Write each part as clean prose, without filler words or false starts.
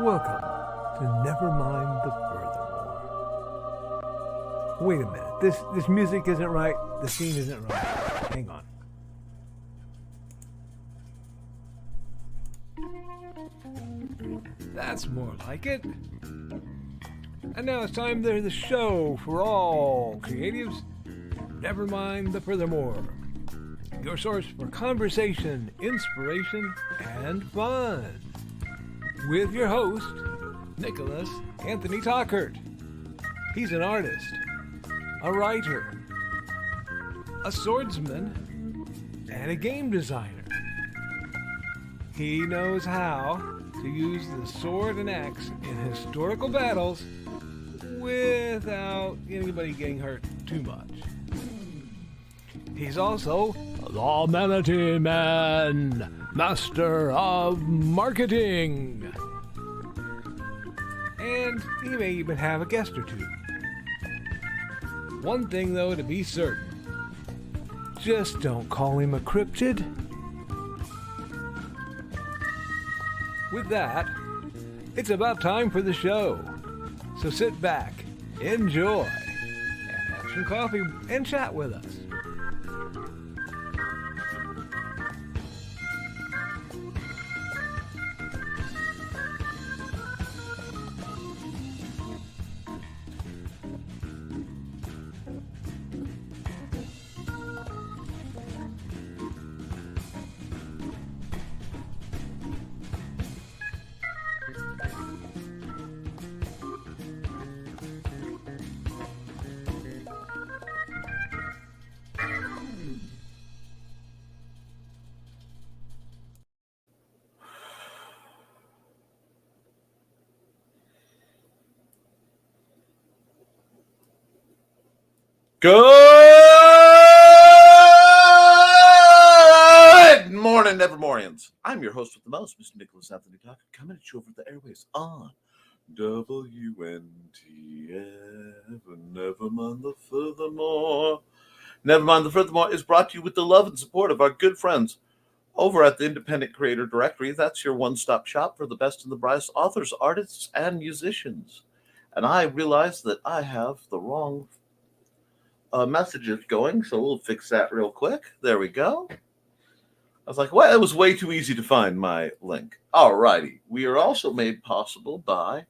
Welcome to Nevermind the Furthermore. Wait a minute, this music isn't right, the scene isn't right. Hang on. That's more like it. And now it's time to the show for all creatives. Nevermind the Furthermore. Your source for conversation, inspiration, and fun. With your host, Nicholas Anthony Tockert. He's an artist, a writer, a swordsman, and a game designer. He knows how to use the sword and axe in historical battles without anybody getting hurt too much. He's also the Manatee Man, master of marketing. And he may even have a guest or two. One thing, though, to be certain. Just don't call him a cryptid. With that, it's about time for the show. So sit back, enjoy, and have some coffee and chat with us. Good morning, Nevermorians. I'm your host with the most, Mr. Nicholas Anthony Tockert, coming at you over the airways on WNTF. Nevermind the Furthermore. Nevermind the Furthermore is brought to you with the love and support of our good friends over at the Independent Creator Directory. That's your one-stop shop for the best and the brightest authors, artists, and musicians. And I realize that I have the wrong messages going, so we'll fix that real quick. There we go. I was like, well, it was way too easy to find my link. All righty. We are also made possible by,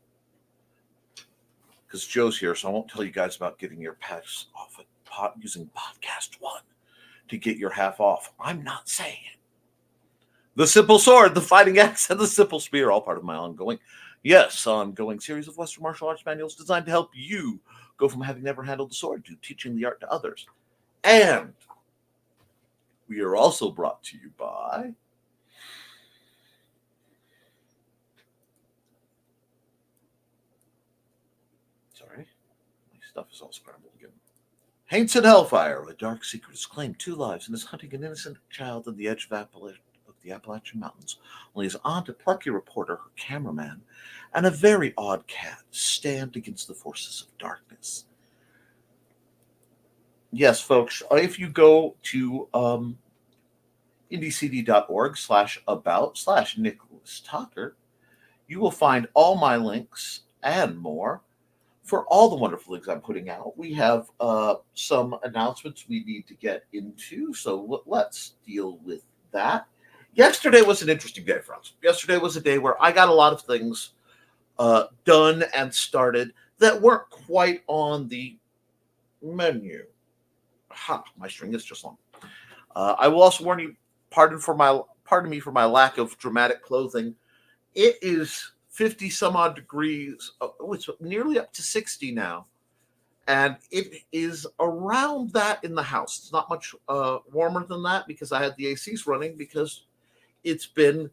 because Joe's here, so I won't tell you guys about getting your packs off at using Podcast One to get your half off. I'm not saying it. The Simple Sword, the Fighting Axe, and the Simple Spear, all part of my ongoing series of Western martial arts manuals designed to help you go from having never handled the sword to teaching the art to others. And we are also brought to you by my stuff is all scrambled again. Haints and Hellfire, a dark secret has claimed 2 lives and is hunting an innocent child on the edge of the Appalachian Mountains. Only his aunt, a plucky reporter, her cameraman, and a very odd cat stand against the forces of darkness. Yes, folks, if you go to indiecd.org/about/Nicholas Tockert, you will find all my links and more for all the wonderful things I'm putting out. We have some announcements we need to get into, so let's deal with that. Yesterday was an interesting day for us. Yesterday was a day where I got a lot of things done and started that weren't quite on the menu. My string is just long. I will also warn you, pardon me for my lack of dramatic clothing. It is 50 some odd degrees. It's nearly up to 60 now. And it is around that in the house. It's not much warmer than that because I had the ACs running because it's been,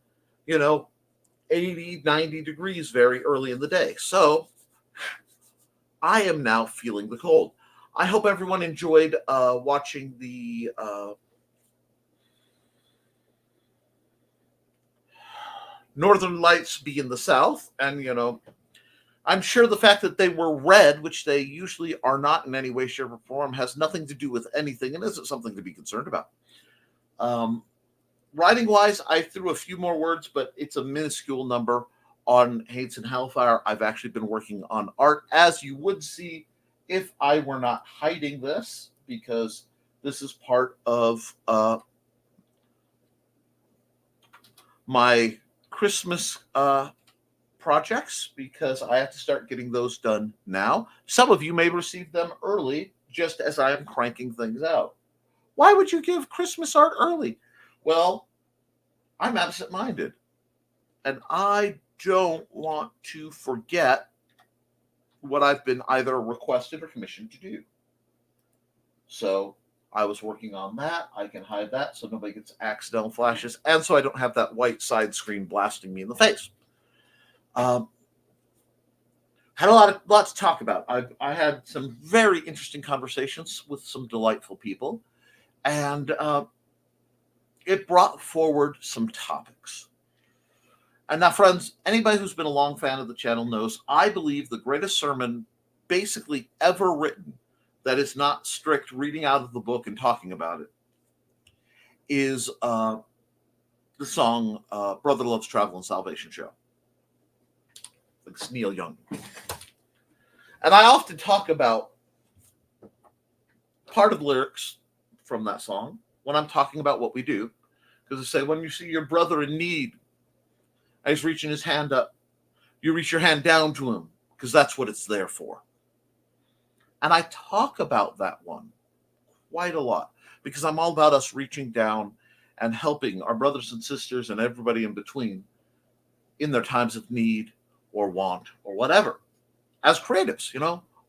80, 90 degrees very early in the day. So I am now feeling the cold. I hope everyone enjoyed watching the Northern Lights be in the south. And, I'm sure the fact that they were red, which they usually are not in any way, shape, or form, has nothing to do with anything and isn't something to be concerned about. Writing-wise, I threw a few more words, but it's a minuscule number. on Hates and Hellfire, I've actually been working on art, as you would see if I were not hiding this, because this is part of my Christmas projects, because I have to start getting those done now. Some of you may receive them early, just as I am cranking things out. Why would you give Christmas art early? Well, I'm absent-minded, and I don't want to forget what I've been either requested or commissioned to do. So I was working on that. I can hide that so nobody gets accidental flashes, and so I don't have that white side screen blasting me in the face. Had a lot to talk about. I had some very interesting conversations with some delightful people, and it brought forward some topics. And now, friends, anybody who's been a long fan of the channel knows I believe the greatest sermon basically ever written that is not strict reading out of the book and talking about it is the song Brother Loves Travel and Salvation Show. It's Neil Young. And I often talk about part of the lyrics from that song when I'm talking about what we do. Because I say, when you see your brother in need, and he's reaching his hand up, you reach your hand down to him, because that's what it's there for. And I talk about that one quite a lot, because I'm all about us reaching down and helping our brothers and sisters and everybody in between in their times of need or want or whatever. As creatives,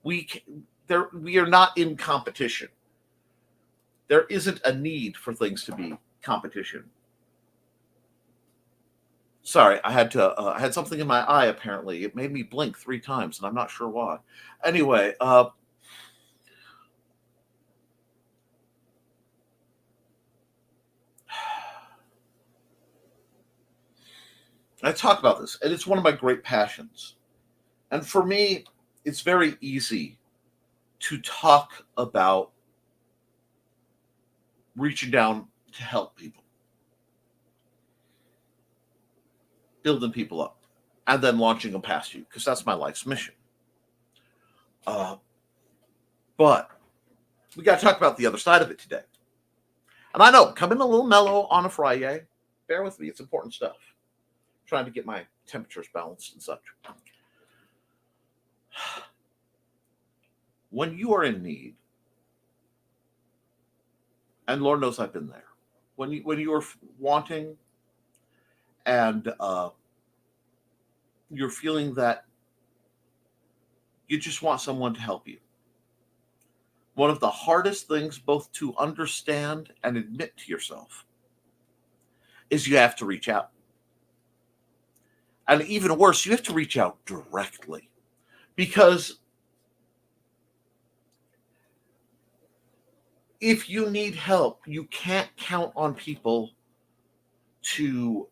we are not in competition. There isn't a need for things to be competition. Sorry, I had something in my eye, apparently. It made me blink 3 times, and I'm not sure why. Anyway, I talk about this, and it's one of my great passions. And for me, it's very easy to talk about reaching down to help people, building people up, and then launching them past you, because that's my life's mission. But we got to talk about the other side of it today. And I know, coming a little mellow on a Friday. Bear with me. It's important stuff. I'm trying to get my temperatures balanced and such. When you are in need, and Lord knows I've been there, when you are wanting and you're feeling that you just want someone to help you, one of the hardest things both to understand and admit to yourself is you have to reach out. And even worse, you have to reach out directly, because if you need help, you can't count on people to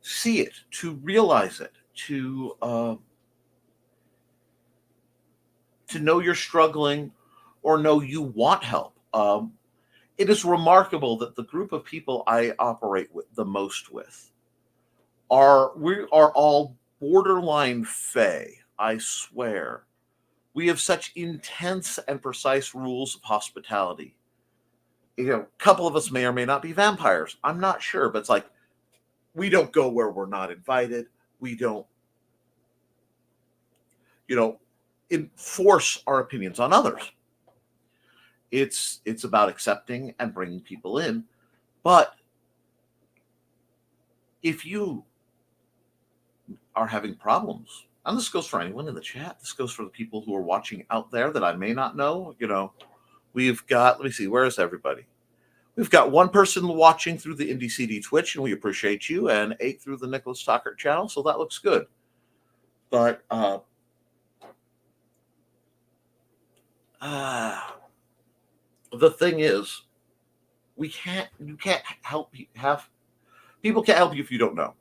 see it, to realize it, to know you're struggling or know you want help. It is remarkable that the group of people I operate with the most with we are all borderline fae, I swear. We have such intense and precise rules of hospitality. A couple of us may or may not be vampires. I'm not sure, but it's like, we don't go where we're not invited. We don't, enforce our opinions on others. It's about accepting and bringing people in. But if you are having problems, and this goes for anyone in the chat, this goes for the people who are watching out there that I may not know, we've got, let me see, where is everybody? We've got 1 person watching through the Indie CD Twitch, and we appreciate you, and 8 through the Nicholas Tockert channel, so that looks good. But the thing is, you can't help people can't help you if you don't know.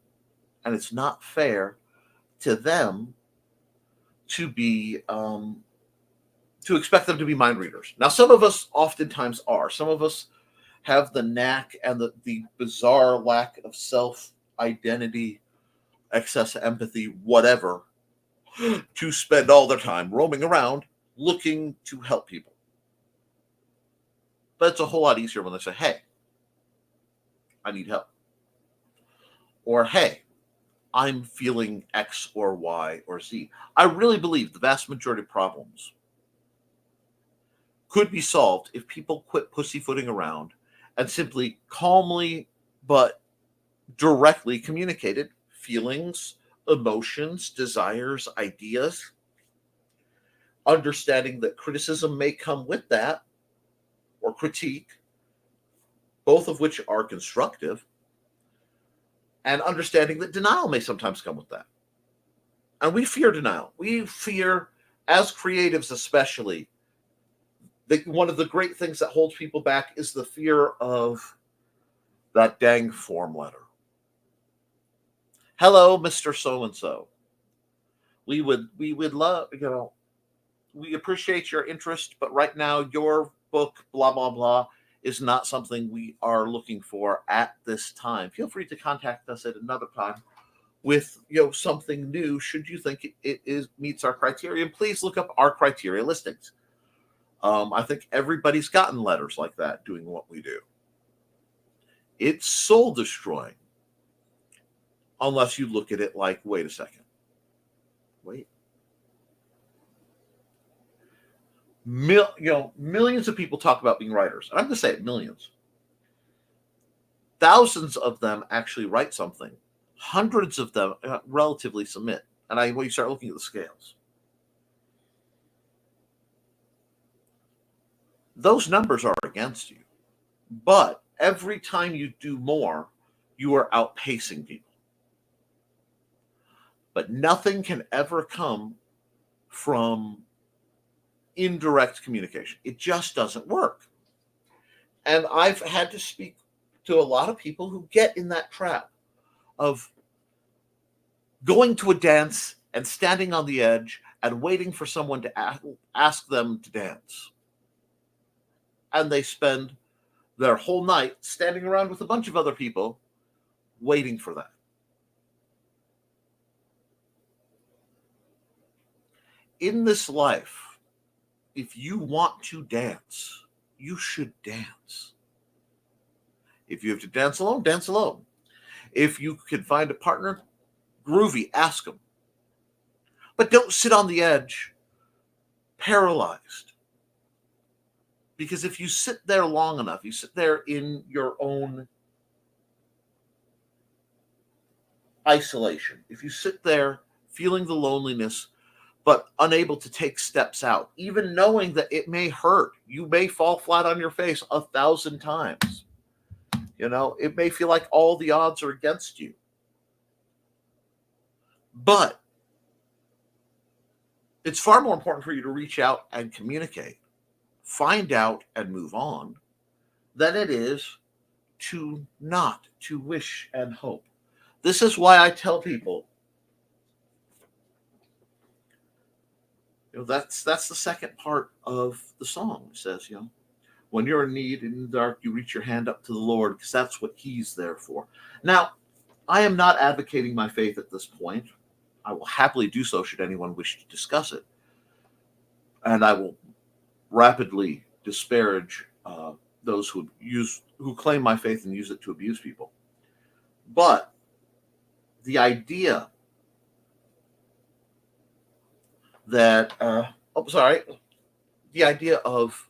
And it's not fair to them to be to expect them to be mind readers. Now, some of us oftentimes are. Some of us have the knack and the bizarre lack of self-identity excess empathy, whatever, to spend all their time roaming around looking to help people. But it's a whole lot easier when they say, hey, I need help. Or, hey, I'm feeling X or Y or Z. I really believe the vast majority of problems could be solved if people quit pussyfooting around and simply calmly but directly communicated feelings, emotions, desires, ideas, understanding that criticism may come with that or critique, both of which are constructive, and understanding that denial may sometimes come with that. And we fear denial. We fear, as creatives especially, that one of the great things that holds people back is the fear of that dang form letter. Hello, Mr. So-and-so. We would love, we appreciate your interest, but right now your book, blah, blah, blah, is not something we are looking for at this time. Feel free to contact us at another time with something new should you think it is meets our criteria. And please look up our criteria listings. I think everybody's gotten letters like that doing what we do. It's soul destroying unless you look at it like, wait a second. Wait. Millions of people talk about being writers. And I'm going to say it, millions. Thousands of them actually write something. Hundreds of them relatively submit. And when you start looking at the scales, those numbers are against you. But every time you do more, you are outpacing people. But nothing can ever come from indirect communication. It just doesn't work. And I've had to speak to a lot of people who get in that trap of going to a dance and standing on the edge and waiting for someone to ask them to dance. And they spend their whole night standing around with a bunch of other people waiting for that. In this life, if you want to dance, you should dance. If you have to dance alone, dance alone. If you can find a partner, groovy, ask them. But don't sit on the edge, paralyzed. Because if you sit there long enough, you sit there in your own isolation. If you sit there feeling the loneliness, but unable to take steps out, even knowing that it may hurt, you may fall flat on your face 1,000 times. It may feel like all the odds are against you. But it's far more important for you to reach out and communicate, find out and move on, than it is to not, to wish and hope. This is why I tell people, that's the second part of the song. It says, when you're in need in the dark, you reach your hand up to the Lord, because that's what he's there for. Now, I am not advocating my faith at this point. I will happily do so should anyone wish to discuss it. And I will rapidly disparage those who claim my faith and use it to abuse people. But the idea that, the idea of,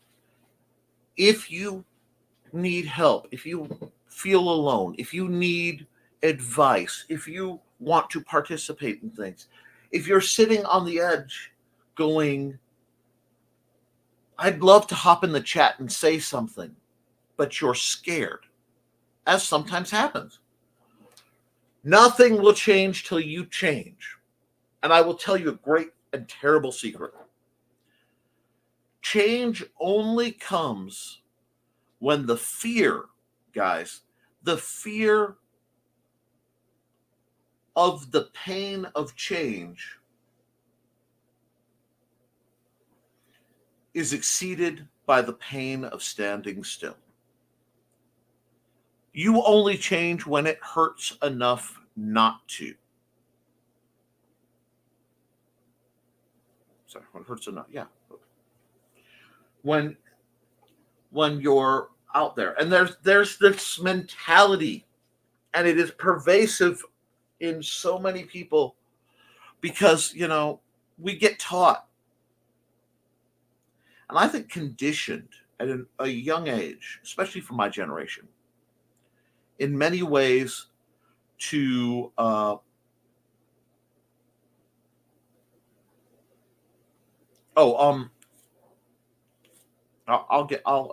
if you need help, if you feel alone, if you need advice, if you want to participate in things, if you're sitting on the edge going, I'd love to hop in the chat and say something, but you're scared, as sometimes happens. Nothing will change till you change. And I will tell you a great and terrible secret. Change only comes when the fear, guys, the fear of the pain of change is exceeded by the pain of standing still. You only change when it hurts enough not to. sorry, when it hurts enough. Yeah. When you're out there, and there's this mentality, and it is pervasive in so many people because we get taught, and I think conditioned at a young age, especially for my generation, in many ways to I'll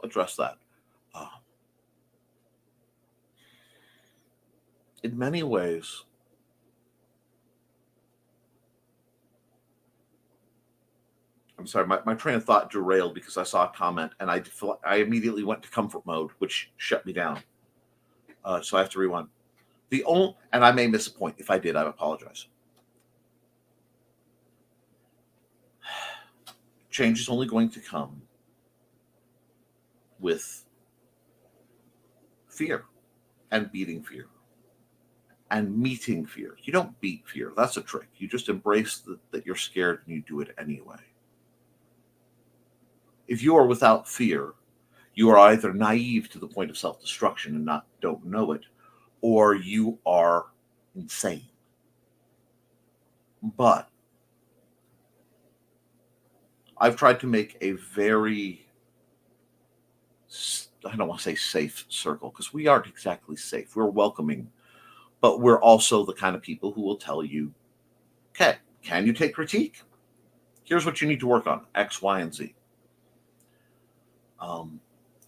address that. Uh, in many ways, I'm sorry, my train of thought derailed because I saw a comment and I immediately went to comfort mode, which shut me down. So I have to rewind. And I may miss a point. If I did, I apologize. Change is only going to come with fear and beating fear and meeting fear. You don't beat fear. That's a trick. You just embrace that you're scared and you do it anyway. If you are without fear, you are either naive to the point of self-destruction and don't know it, or you are insane. But I've tried to make a very, I don't want to say safe circle, because we aren't exactly safe. We're welcoming, but we're also the kind of people who will tell you, okay, can you take critique? Here's what you need to work on, X, Y, and Z.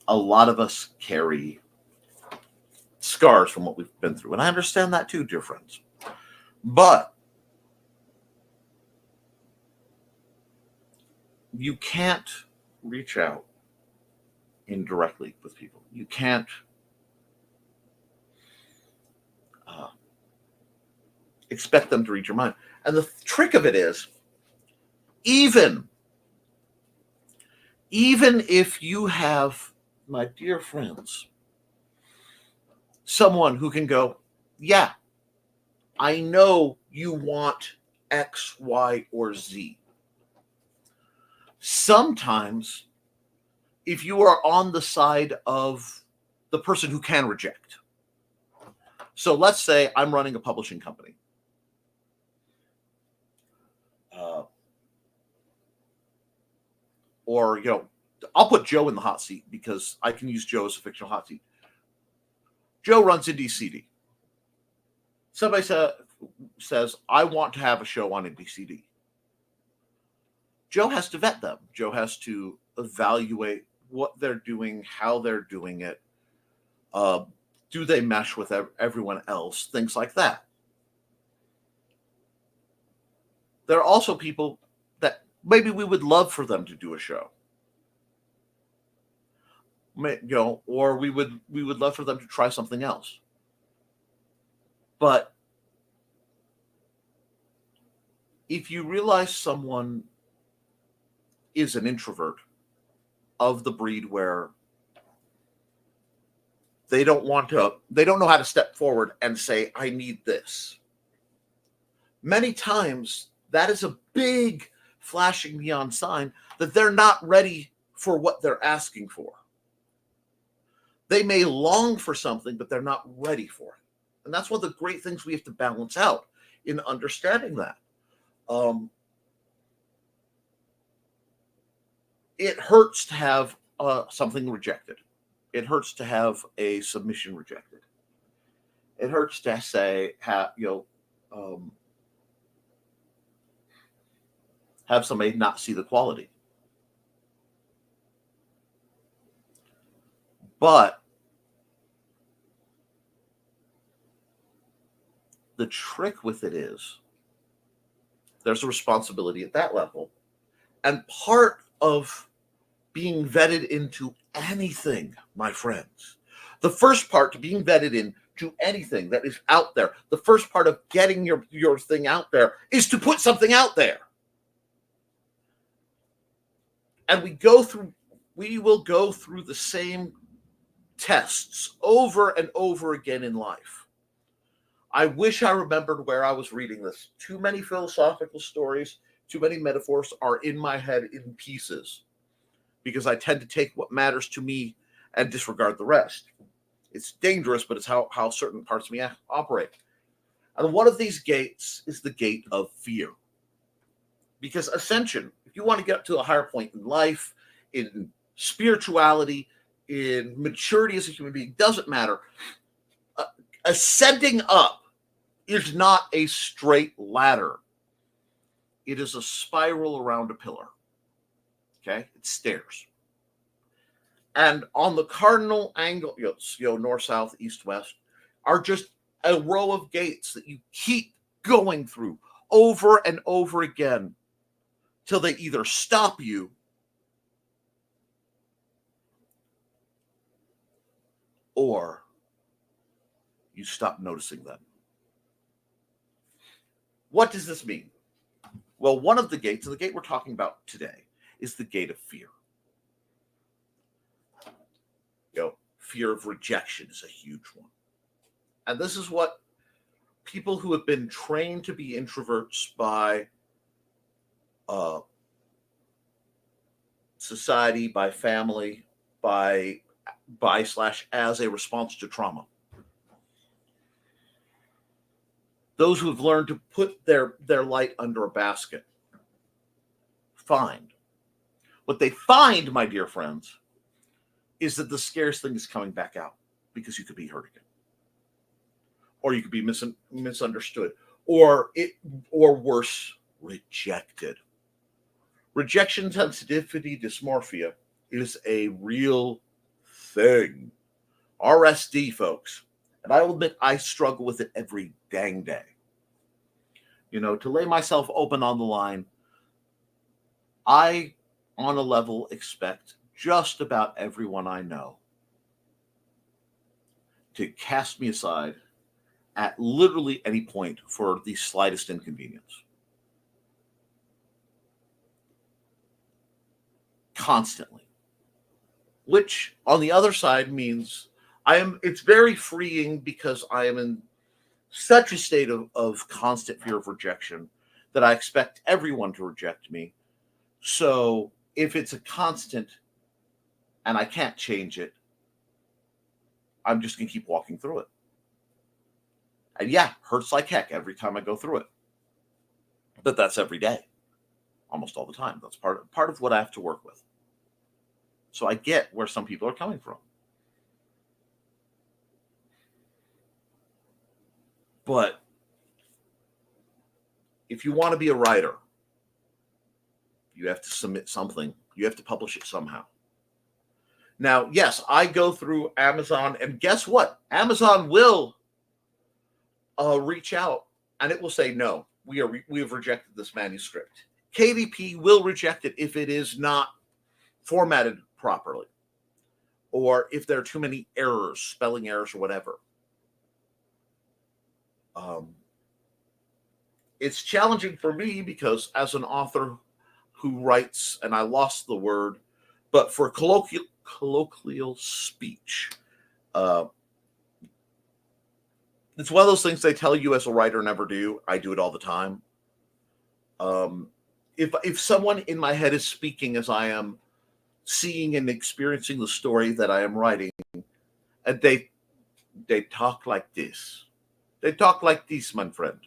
A lot of us carry scars from what we've been through, and I understand that too, dear friends. But you can't reach out indirectly with people. You can't expect them to read your mind. And the trick of it is, even if you have, my dear friends, someone who can go, yeah, I know you want X, Y, or Z. Sometimes, if you are on the side of the person who can reject. So let's say I'm running a publishing company. Or, I'll put Joe in the hot seat because I can use Joe as a fictional hot seat. Joe runs Indie CD. Somebody says, I want to have a show on Indie CD. Joe has to vet them. Joe has to evaluate what they're doing, how they're doing it. Do they mesh with everyone else? Things like that. There are also people that maybe we would love for them to do a show. Or we would love for them to try something else. But if you realize someone is an introvert of the breed where they don't know how to step forward and say, I need this. Many times that is a big flashing neon sign that they're not ready for what they're asking for. They may long for something, but they're not ready for it. And that's one of the great things we have to balance out in understanding that. It hurts to have something rejected. It hurts to have a submission rejected. It hurts to say, have somebody not see the quality. But the trick with it is there's a responsibility at that level. And part of being vetted into anything, my friends, the first part to being vetted into anything that is out there, the first part of getting your thing out there is to put something out there. And we will go through the same tests over and over again in life. I wish I remembered where I was reading this. Too many philosophical stories, Too many metaphors are in my head in pieces because I tend to take what matters to me and disregard the rest. It's dangerous, but it's how certain parts of me operate. And one of these gates is the gate of fear. Because ascension, if you want to get to a higher point in life, in spirituality, in maturity as a human being, doesn't matter. Ascending up is not a straight ladder. It is a spiral around a pillar. Okay? It's stairs. And on the cardinal angle, north, south, east, west, are just a row of gates that you keep going through over and over again till they either stop you or you stop noticing them. What does this mean? Well, one of the gates, and the gate we're talking about today, is the gate of fear. Fear of rejection is a huge one. And this is what people who have been trained to be introverts by society, by family, by / as a response to trauma. Those who have learned to put their light under a basket find. What they find, my dear friends, is that the scariest thing is coming back out because you could be hurt again. Or you could be misunderstood. Or worse, rejected. Rejection sensitivity dysmorphia is a real thing. RSD, folks. And I will admit I struggle with it every dang day. To lay myself open on the line, I, on a level, expect just about everyone I know to cast me aside at literally any point for the slightest inconvenience. Constantly. Which, on the other side, means it's very freeing because I am in such a state of constant fear of rejection that I expect everyone to reject me. So if it's a constant and I can't change it, I'm just going to keep walking through it. And yeah, hurts like heck every time I go through it. But that's every day, almost all the time. That's part of what I have to work with. So I get where some people are coming from. But if you want to be a writer, you have to submit something. You have to publish it somehow. Now, yes, I go through Amazon, and guess what? Amazon will reach out, and it will say, no, we have rejected this manuscript. KDP will reject it if it is not formatted properly, or if there are too many errors, spelling errors or whatever. It's challenging for me because as an author who writes, and I lost the word, but for colloquial speech, it's one of those things they tell you as a writer never do. I do it all the time. If someone in my head is speaking as I am seeing and experiencing the story that I am writing, and they talk like this. They talk like this, my friend.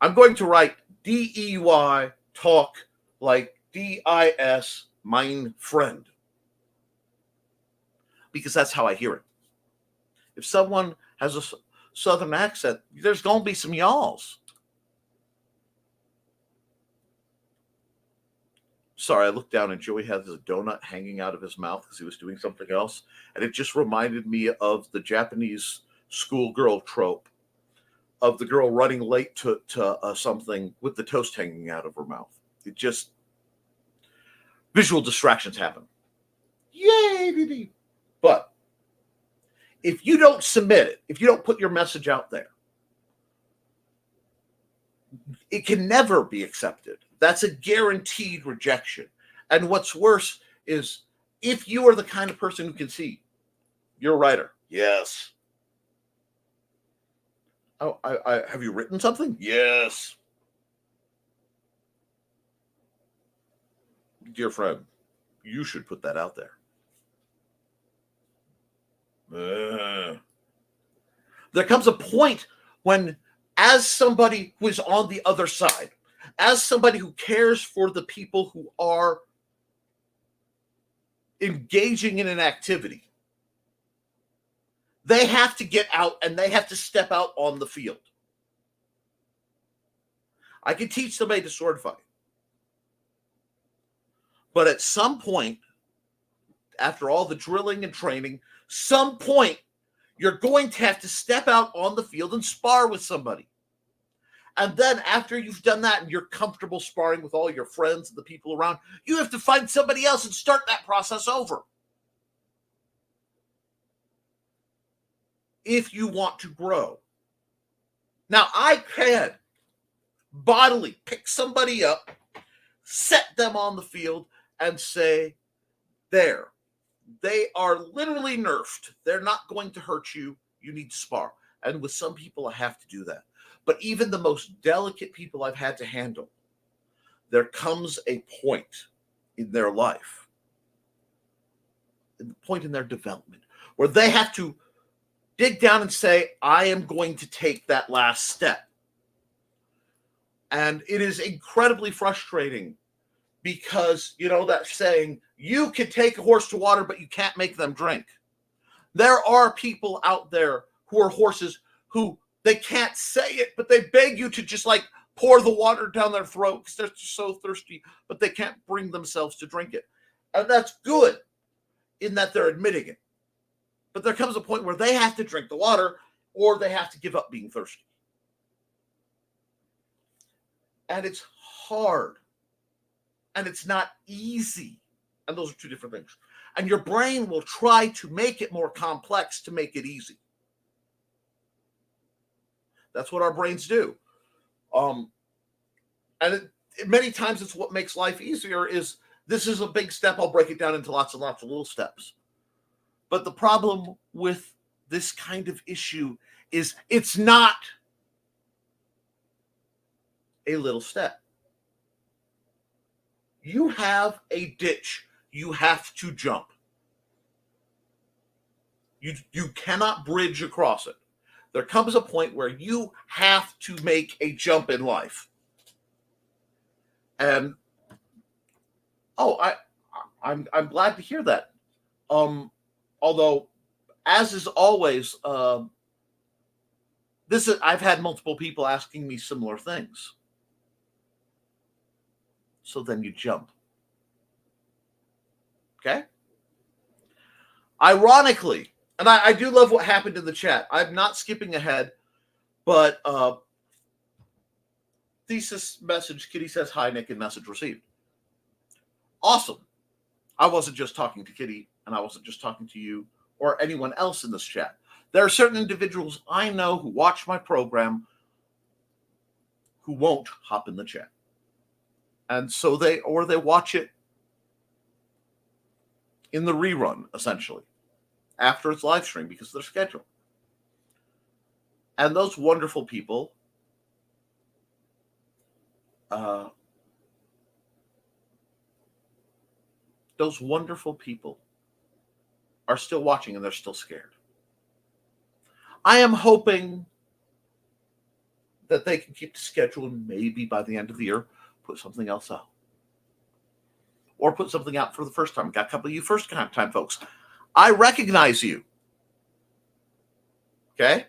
I'm going to write DEY, talk like DIS, mein friend. Because that's how I hear it. If someone has a southern accent, there's going to be some y'alls. Sorry, I looked down and Joey had a donut hanging out of his mouth because he was doing something else. And it just reminded me of the Japanese schoolgirl trope of the girl running late to something with the toast hanging out of her mouth. It just, visual distractions happen. Yay, baby. But if you don't submit it, if you don't put your message out there, it can never be accepted. That's a guaranteed rejection. And what's worse is if you are the kind of person who can see, you're a writer. Yes. Oh, I have you written something? Yes. dear friend, you should put that out there. There comes a point when, as somebody who is on the other side, as somebody who cares for the people who are engaging in an activity, they have to get out and they have to step out on the field. I can teach somebody to sword fight. But at some point, after all the drilling and training, some point, you're going to have to step out on the field and spar with somebody. And then after you've done that and you're comfortable sparring with all your friends and the people around, you have to find somebody else and start that process over. If you want to grow. Now, I can bodily pick somebody up, set them on the field, and say, there, they are literally nerfed. They're not going to hurt you. You need to spar. And with some people, I have to do that. But even the most delicate people I've had to handle, there comes a point in their life, a point in their development, where they have to dig down and say, I am going to take that last step. And it is incredibly frustrating because, you know, that saying, you can take a horse to water, but you can't make them drink. There are people out there who are horses who they can't say it, but they beg you to just like pour the water down their throat because they're so thirsty, but they can't bring themselves to drink it. And that's good in that they're admitting it. But there comes a point where they have to drink the water or they have to give up being thirsty. And it's hard. And it's not easy. And those are two different things. And your brain will try to make it more complex to make it easy. That's what our brains do. Many times it's what makes life easier is this is a big step. I'll break it down into lots and lots of little steps. But the problem with this kind of issue is it's not a little step. You have a ditch. You have to jump. You cannot bridge across it. There comes a point where you have to make a jump in life. And I'm glad to hear that. Although, as is always, I've had multiple people asking me similar things. So then you jump. Okay? Ironically, and I do love what happened in the chat. I'm not skipping ahead, but thesis message, Kitty says, hi, Nick, and message received. Awesome. I wasn't just talking to Kitty, and I wasn't just talking to you or anyone else in this chat. There are certain individuals I know who watch my program who won't hop in the chat. And so they watch it in the rerun, essentially, after it's live stream because of their schedule. And those wonderful people are still watching and they're still scared. I am hoping that they can keep the schedule and maybe by the end of the year put something else out. Or put something out for the first time. Got a couple of you first time folks. I recognize you. Okay?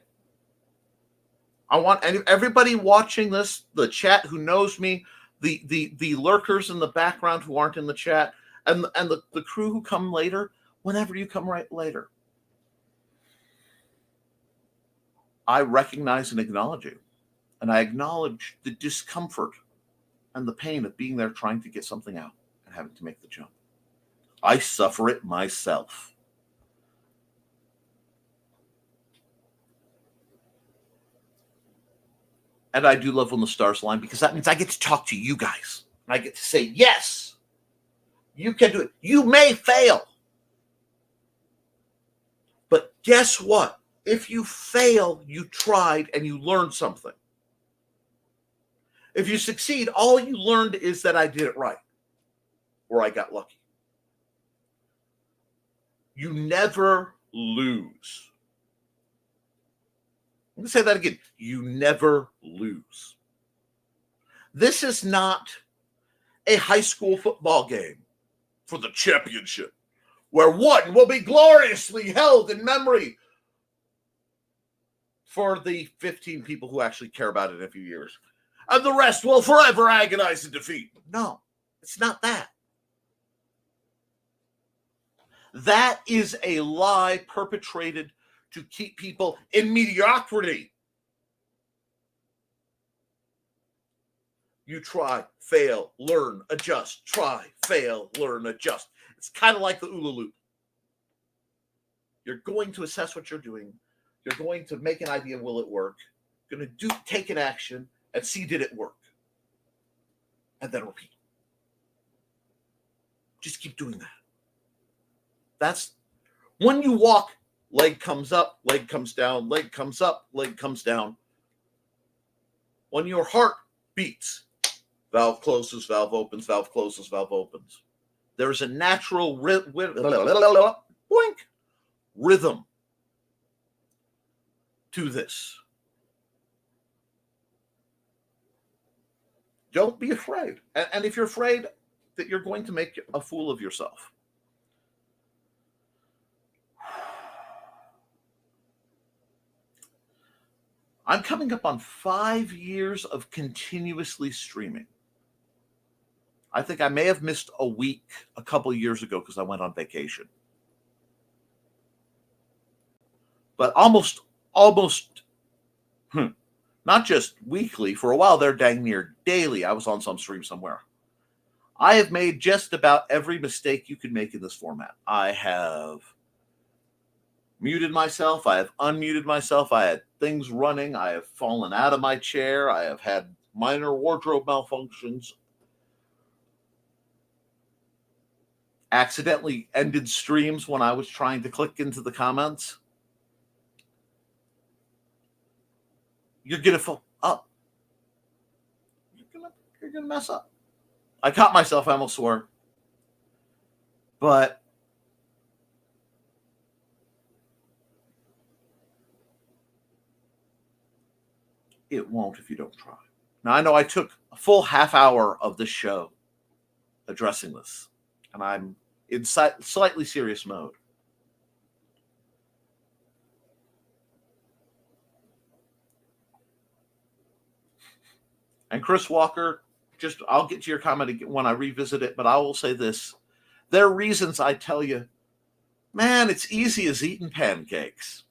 I want everybody watching this, the chat who knows me, the lurkers in the background who aren't in the chat, and the crew who come later, whenever you come right later. I recognize and acknowledge you. And I acknowledge the discomfort and the pain of being there trying to get something out and having to make the jump. I suffer it myself. And I do love when the stars align because that means I get to talk to you guys. And I get to say, yes, you can do it. You may fail. But guess what? If you fail, you tried and you learned something. If you succeed, all you learned is that I did it right. or I got lucky. You never lose. I'm going to say that again. You never lose. This is not a high school football game for the championship, where one will be gloriously held in memory for the 15 people who actually care about it in a few years, and the rest will forever agonize in defeat. No, it's not that. That is a lie perpetrated to keep people in mediocrity. You try, fail, learn, adjust. Try, fail, learn, adjust. It's kind of like the OOLA loop. You're going to assess what you're doing. You're going to make an idea, will it work? You're going to take an action and see, did it work? And then repeat. Just keep doing that. That's when you walk, leg comes up, leg comes down, leg comes up, leg comes down. When your heart beats, valve closes, valve opens, valve closes, valve opens. There's a natural rhythm to this. Don't be afraid. And if you're afraid that you're going to make a fool of yourself, I'm coming up on 5 years of continuously streaming. I think I may have missed a week a couple years ago because I went on vacation. But almost, not just weekly, for a while there, dang near daily, I was on some stream somewhere. I have made just about every mistake you could make in this format. I have muted myself. I have unmuted myself. I had things running. I have fallen out of my chair. I have had minor wardrobe malfunctions. Accidentally ended streams when I was trying to click into the comments. You're going to fall up. You're going to mess up. I caught myself. I almost swore. But it won't if you don't try. Now, I know I took a full half hour of this show addressing this, and I'm in slightly serious mode. And Chris Walker, I'll get to your comment when I revisit it, but I will say this. There are reasons I tell you, man, it's easy as eating pancakes.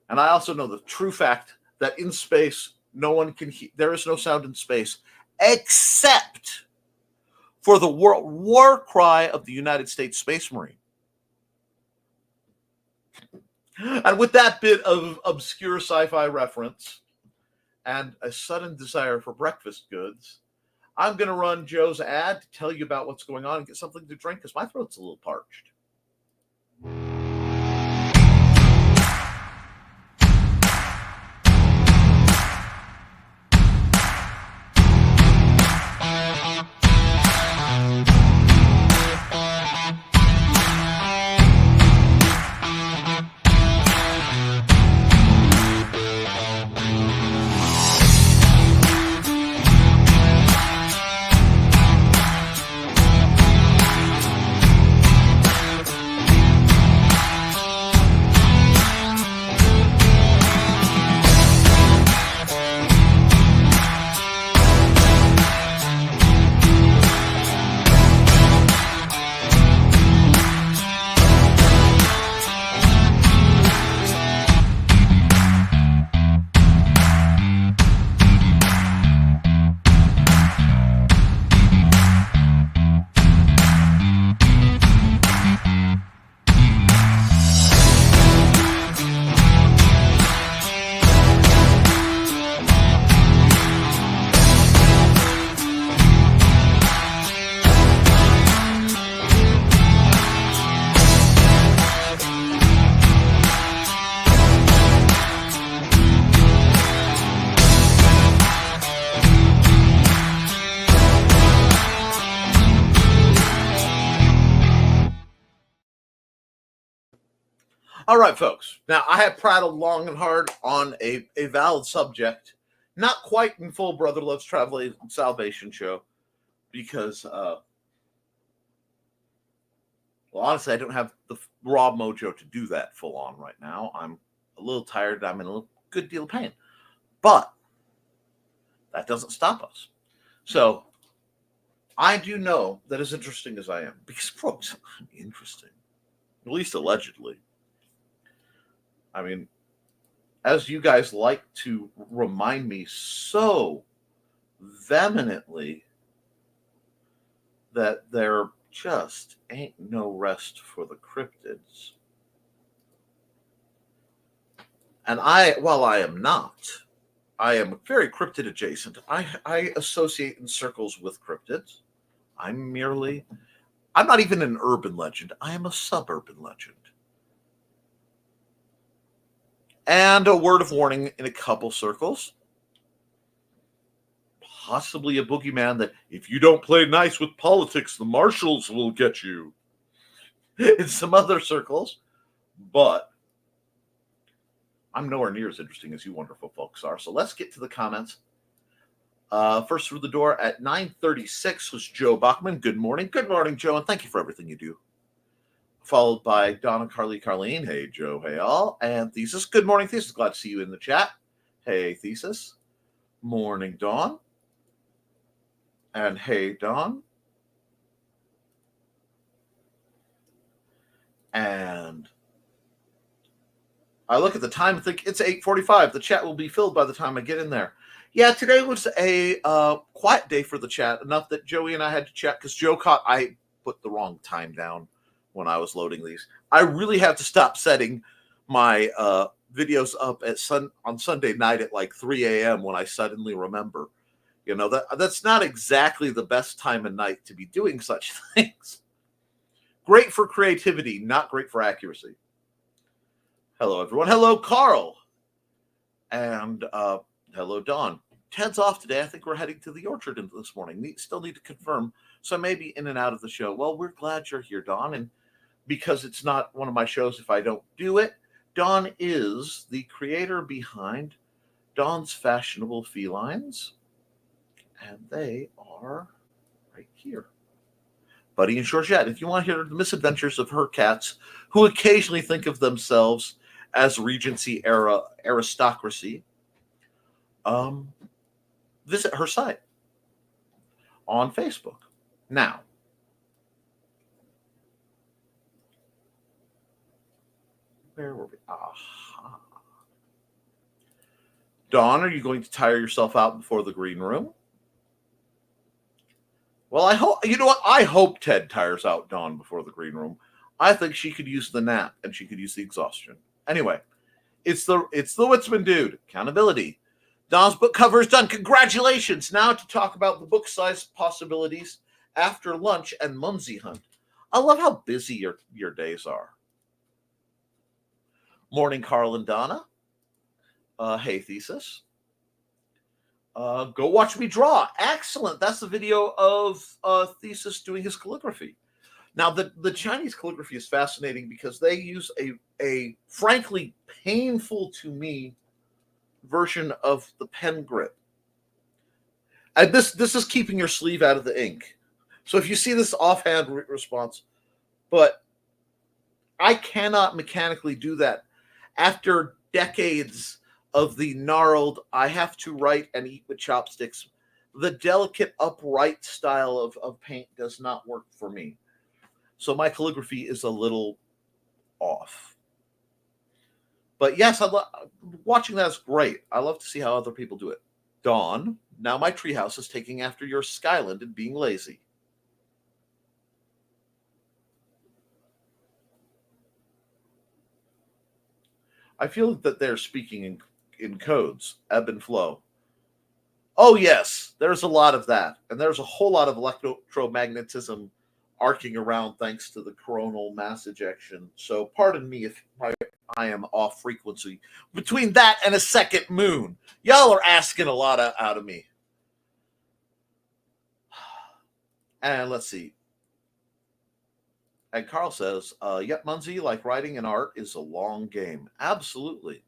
And I also know the true fact that in space, no one can there is no sound in space except for the war cry of the United States Space Marine. And with that bit of obscure sci-fi reference and a sudden desire for breakfast goods, I'm going to run Joe's ad to tell you about what's going on and get something to drink because my throat's a little parched. All right, folks. Now, I have prattled long and hard on a valid subject, not quite in full Brother Loves Travel and Salvation show, because, well, honestly, I don't have the raw mojo to do that full on right now. I'm a little tired. I'm in a good deal of pain. But that doesn't stop us. So, I do know that as interesting as I am, because, folks, I'm interesting, at least allegedly. I mean, as you guys like to remind me so vehemently, that there just ain't no rest for the cryptids. And while I am not, I am very cryptid adjacent. I associate in circles with cryptids. I'm not even an urban legend. I am a suburban legend. And a word of warning in a couple circles. Possibly a boogeyman that if you don't play nice with politics, the marshals will get you. In some other circles. But I'm nowhere near as interesting as you wonderful folks are. So let's get to the comments. First through the door at 9:36 was Joe Bachman. Good morning. Good morning, Joe, and thank you for everything you do. Followed by Donna, Carlene. Hey, Joe. Hey, all. And Thesis. Good morning, Thesis. Glad to see you in the chat. Hey, Thesis. Morning, Dawn. And hey, Dawn. And I look at the time and think it's 8:45. The chat will be filled by the time I get in there. Yeah, today was a quiet day for the chat, enough that Joey and I had to chat because I put the wrong time down when I was loading these. I really have to stop setting my videos up on Sunday night at like 3 a.m. when I suddenly remember. You know, that's not exactly the best time of night to be doing such things. Great for creativity, not great for accuracy. Hello, everyone. Hello, Carl. And hello, Dawn. Ted's off today. I think we're heading to the orchard this morning. Still need to confirm. So maybe in and out of the show. Well, we're glad you're here, Dawn. And because it's not one of my shows if I don't do it, Dawn is the creator behind Dawn's Fashionable Felines. And they are right here. Buddy and Georgette, if you want to hear the misadventures of her cats, who occasionally think of themselves as Regency era aristocracy, visit her site on Facebook. Now, where were we? Aha. Dawn, are you going to tire yourself out before the green room? Well, I hope, you know what? I hope Ted tires out Dawn before the green room. I think she could use the nap and she could use the exhaustion. Anyway, it's the Witzman dude. Accountability. Dawn's book cover is done. Congratulations. Now to talk about the book size possibilities after lunch and Mumsy Hunt. I love how busy your days are. Morning, Carl and Donna. Hey, Thesis. Go watch me draw. Excellent. That's the video of Thesis doing his calligraphy. Now, the Chinese calligraphy is fascinating because they use a frankly painful to me version of the pen grip. And this is keeping your sleeve out of the ink. So if you see this offhand response, but I cannot mechanically do that after decades of the gnarled, I have to write and eat with chopsticks. The delicate, upright style of paint does not work for me. So my calligraphy is a little off. But yes, watching that is great. I love to see how other people do it. Dawn, now my treehouse is taking after your Skyland and being lazy. I feel that they're speaking in codes, ebb and flow. Oh, yes, there's a lot of that. And there's a whole lot of electromagnetism arcing around thanks to the coronal mass ejection. So pardon me if I am off frequency between that and a second moon. Y'all are asking a lot out of me. And let's see. And Carl says, yep, Munzie, like writing and art is a long game. Absolutely.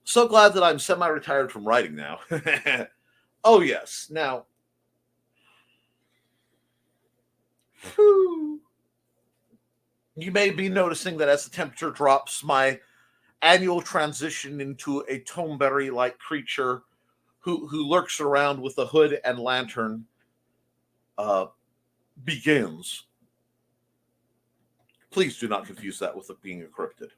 So glad that I'm semi-retired from writing now. Oh, yes. Now, whew, you may be noticing that as the temperature drops, my annual transition into a Tomeberry-like creature who lurks around with a hood and lantern uh, begins. Please do not confuse that with being a cryptid.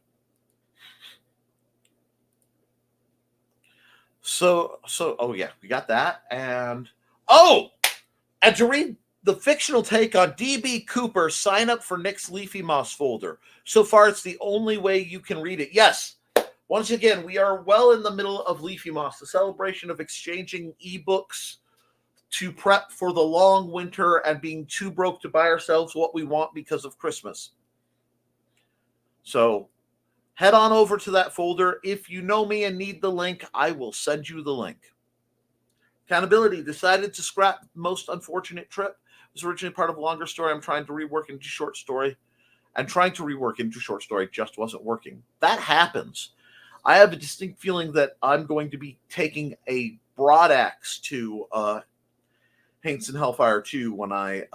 Oh yeah, we got that, and to read the fictional take on D.B. Cooper, sign up for Nick's Leafy Moss folder. So far, it's the only way you can read it. Yes, once again, we are well in the middle of Leafy Moss, the celebration of exchanging ebooks to prep for the long winter and being too broke to buy ourselves what we want because of Christmas. So head on over to that folder. If you know me and need the link, I will send you the link. Accountability decided to scrap Most Unfortunate Trip. It was originally part of a longer story I'm trying to rework into short story. And trying to rework into short story just wasn't working. That happens. I have a distinct feeling that I'm going to be taking a broad axe to Haints and Hellfire 2 when I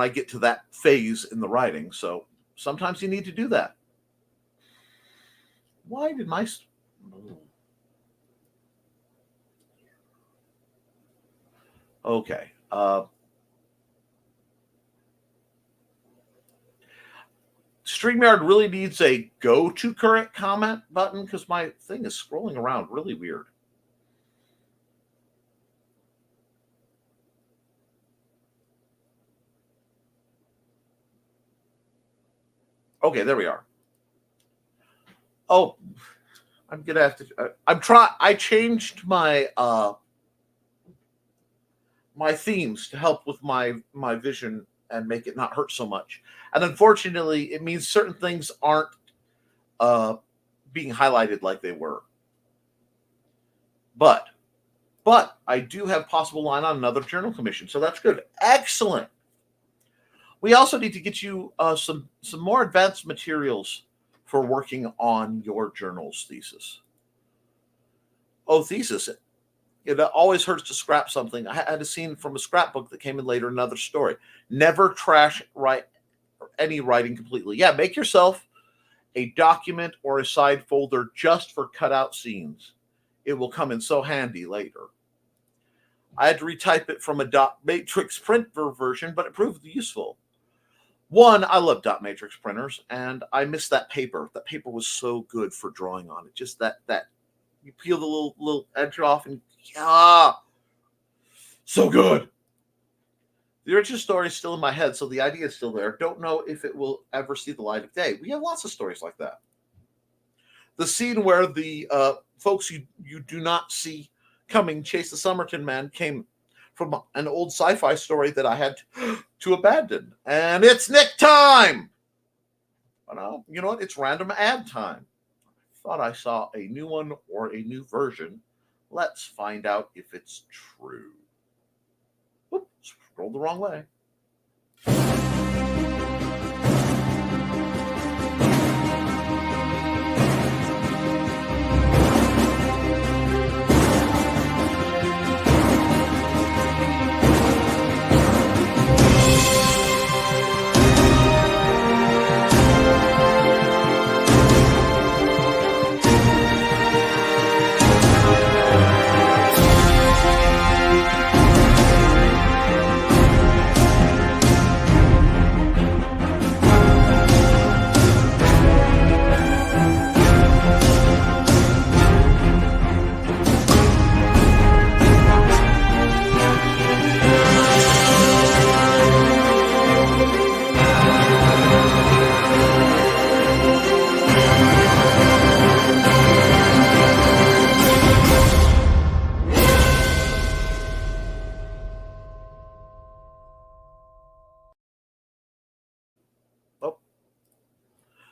get to that phase in the writing. So sometimes you need to do that. Why did my... Okay. StreamYard really needs a go to current comment button because my thing is scrolling around really weird. Okay, there we are. Oh, I'm gonna have to. I changed my my themes to help with my vision and make it not hurt so much. And unfortunately, it means certain things aren't being highlighted like they were. But I do have possible line on another journal commission, so that's good. Excellent. We also need to get you some more advanced materials for working on your journal's thesis. Oh, thesis. It always hurts to scrap something. I had a scene from a scrapbook that came in later, another story. Never trash any writing completely. Yeah, make yourself a document or a side folder just for cutout scenes. It will come in so handy later. I had to retype it from a dot matrix print version, but it proved useful. One, I love dot matrix printers, and I miss that paper. That paper was so good for drawing on it. Just that you peel the little edge off, and so good. The original story is still in my head, so the idea is still there. Don't know if it will ever see the light of day. We have lots of stories like that. The scene where the folks you do not see coming chase the Somerton man came from an old sci-fi story that I had to abandon. And it's Nick time! Well, you know what? It's random ad time. Thought I saw a new one or a new version. Let's find out if it's true. Whoops, scrolled the wrong way.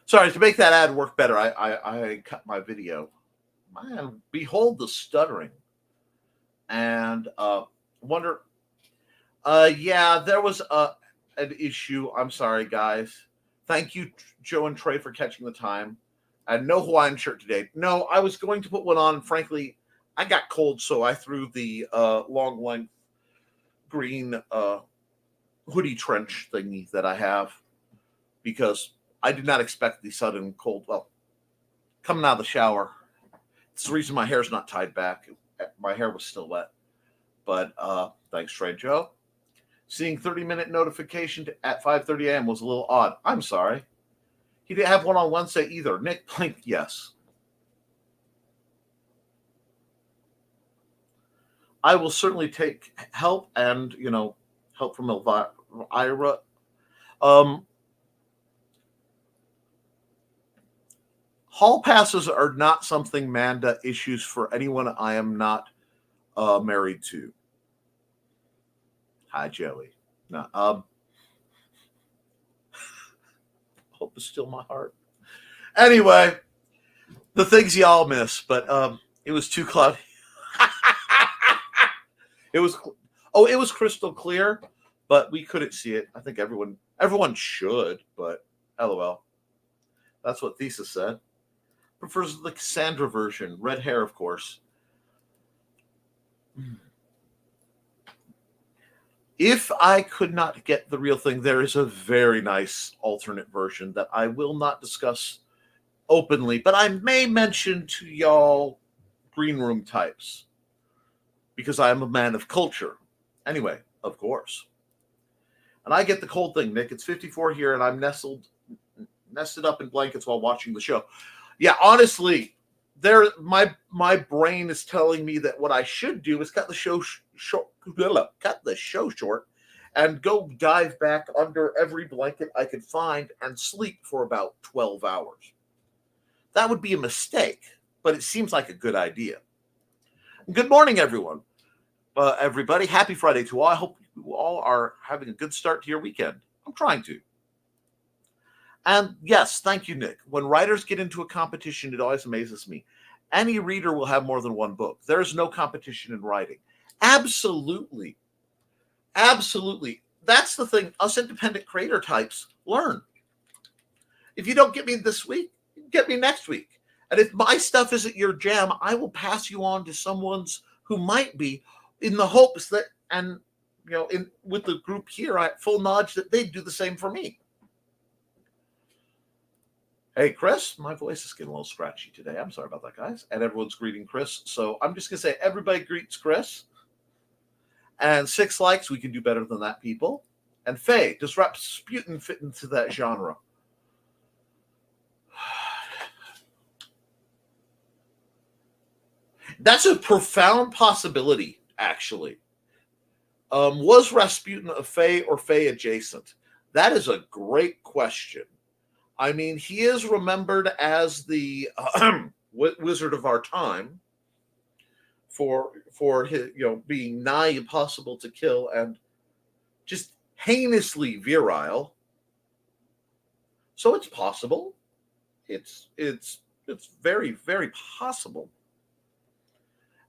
Sorry, to make that ad work better, I cut my video. Man, behold the stuttering. And wonder, yeah, there was an issue. I'm sorry, guys. Thank you, Joe and Trey, for catching the time. And no Hawaiian shirt today. No, I was going to put one on. And frankly, I got cold, so I threw the long length green hoodie trench thingy that I have because I did not expect the sudden cold. Well, coming out of the shower, it's the reason my hair's not tied back. My hair was still wet. But thanks, Trey Joe. Seeing 30-minute notification at 5:30 a.m. was a little odd. I'm sorry. He didn't have one on Wednesday either. Nick Plank, yes. I will certainly take help and, help from Elvira. Hall passes are not something Manda issues for anyone I am not married to. Hi, Joey. No, hope is still my heart. Anyway, the things y'all miss, but it was too cloudy. It was crystal clear, but we couldn't see it. I think everyone should, but LOL. That's what Thesis said. Prefers the Cassandra version, red hair, of course. If I could not get the real thing, there is a very nice alternate version that I will not discuss openly, but I may mention to y'all green room types because I am a man of culture. Anyway, of course. And I get the cold thing, Nick. It's 54 here, and I'm nested up in blankets while watching the show. Yeah, honestly, my brain is telling me that what I should do is cut the show short and go dive back under every blanket I could find and sleep for about 12 hours. That would be a mistake, but it seems like a good idea. Good morning, everyone. Everybody, happy Friday to all. I hope you all are having a good start to your weekend. I'm trying to. And yes, thank you, Nick. When writers get into a competition, it always amazes me. Any reader will have more than one book. There is no competition in writing. Absolutely. Absolutely. That's the thing us independent creator types learn. If you don't get me this week, get me next week. And if my stuff isn't your jam, I will pass you on to someone's who might be, in the hopes that, and with the group here, I have full knowledge that they'd do the same for me. Hey, Chris, my voice is getting a little scratchy today. I'm sorry about that, guys. And everyone's greeting Chris. So I'm just going to say everybody greets Chris. And 6 likes, we can do better than that, people. And Faye, does Rasputin fit into that genre? That's a profound possibility, actually. Was Rasputin a Fae or Fae adjacent? That is a great question. I mean, he is remembered as the wizard of our time for his, being nigh impossible to kill and just heinously virile. So it's possible. It's very, very possible.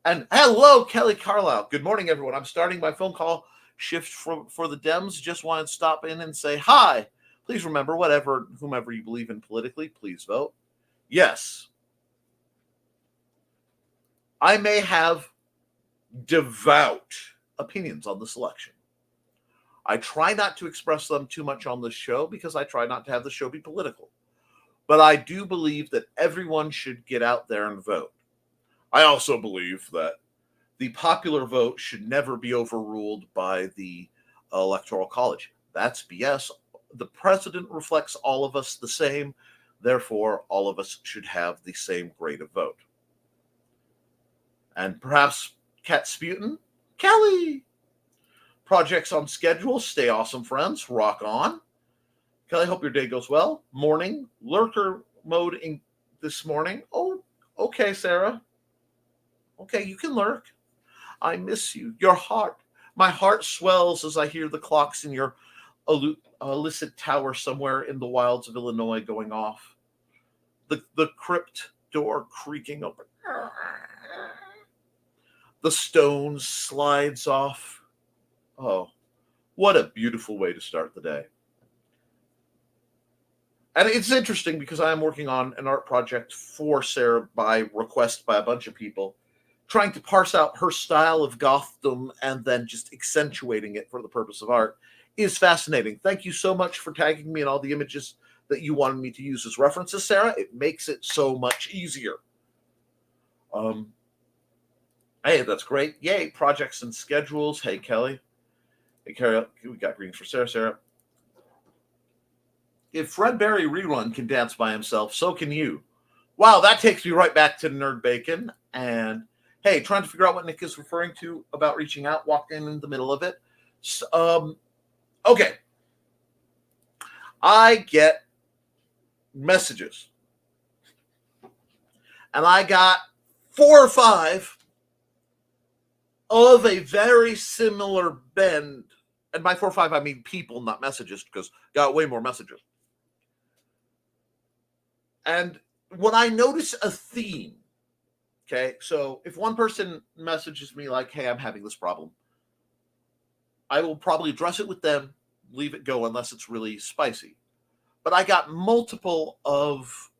And hello, Kelly Carlisle. Good morning, everyone. I'm starting my phone call shift for the Dems. Just wanted to stop in and say hi. Please remember, whomever you believe in politically, please vote. Yes. I may have devout opinions on this election. I try not to express them too much on this show because I try not to have the show be political. But I do believe that everyone should get out there and vote. I also believe that the popular vote should never be overruled by the Electoral College. That's BS. The president reflects all of us the same. Therefore, all of us should have the same grade of vote. And perhaps Cat Sputin? Kelly! Projects on schedule. Stay awesome, friends. Rock on. Kelly, hope your day goes well. Morning. Lurker mode this morning. Oh, okay, Sarah. Okay, you can lurk. I miss you. My heart swells as I hear the clocks in your illicit tower somewhere in the wilds of Illinois going off. The crypt door creaking open. The stone slides off. Oh, What a beautiful way to start the day. And it's interesting because I am working on an art project for Sarah by request by a bunch of people, trying to parse out her style of gothdom and then just accentuating it for the purpose of art is fascinating. Thank you so much for tagging me in all the images that you wanted me to use as references, Sarah. It makes it so much easier. Hey, that's great. Yay, projects and schedules. Hey, Kelly. Hey, Carol, we got greetings for Sarah. Sarah. If Fred Berry Rerun can dance by himself, so can you. Wow, that takes me right back to Nerd Bacon. And hey, trying to figure out what Nick is referring to about reaching out, walked in the middle of it. So, okay. I get messages. And I got 4 or 5 of a very similar bend. And by 4 or 5, I mean people, not messages, because I got way more messages. And when I notice a theme, okay, so if one person messages me like, hey, I'm having this problem, I will probably address it with them, leave it go unless it's really spicy. But I got multiple of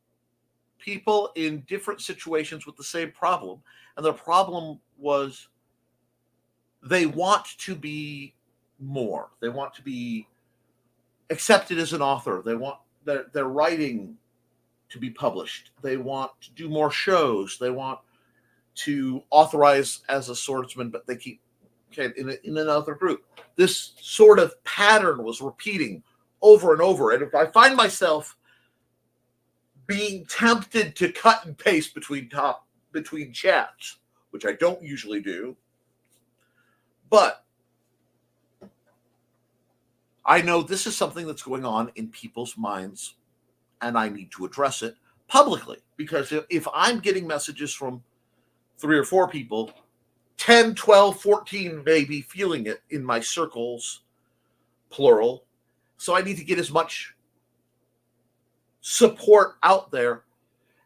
people in different situations with the same problem. And their problem was they want to be more. They want to be accepted as an author. They want their writing to be published. They want to do more shows. They want to authorize as a swordsman, but they keep in another group. This sort of pattern was repeating over and over. And if I find myself being tempted to cut and paste between chats, which I don't usually do, but I know this is something that's going on in people's minds, and I need to address it publicly. Because if I'm getting messages from 3 or 4 people, 10, 12, 14 maybe feeling it in my circles, plural, so I need to get as much support out there.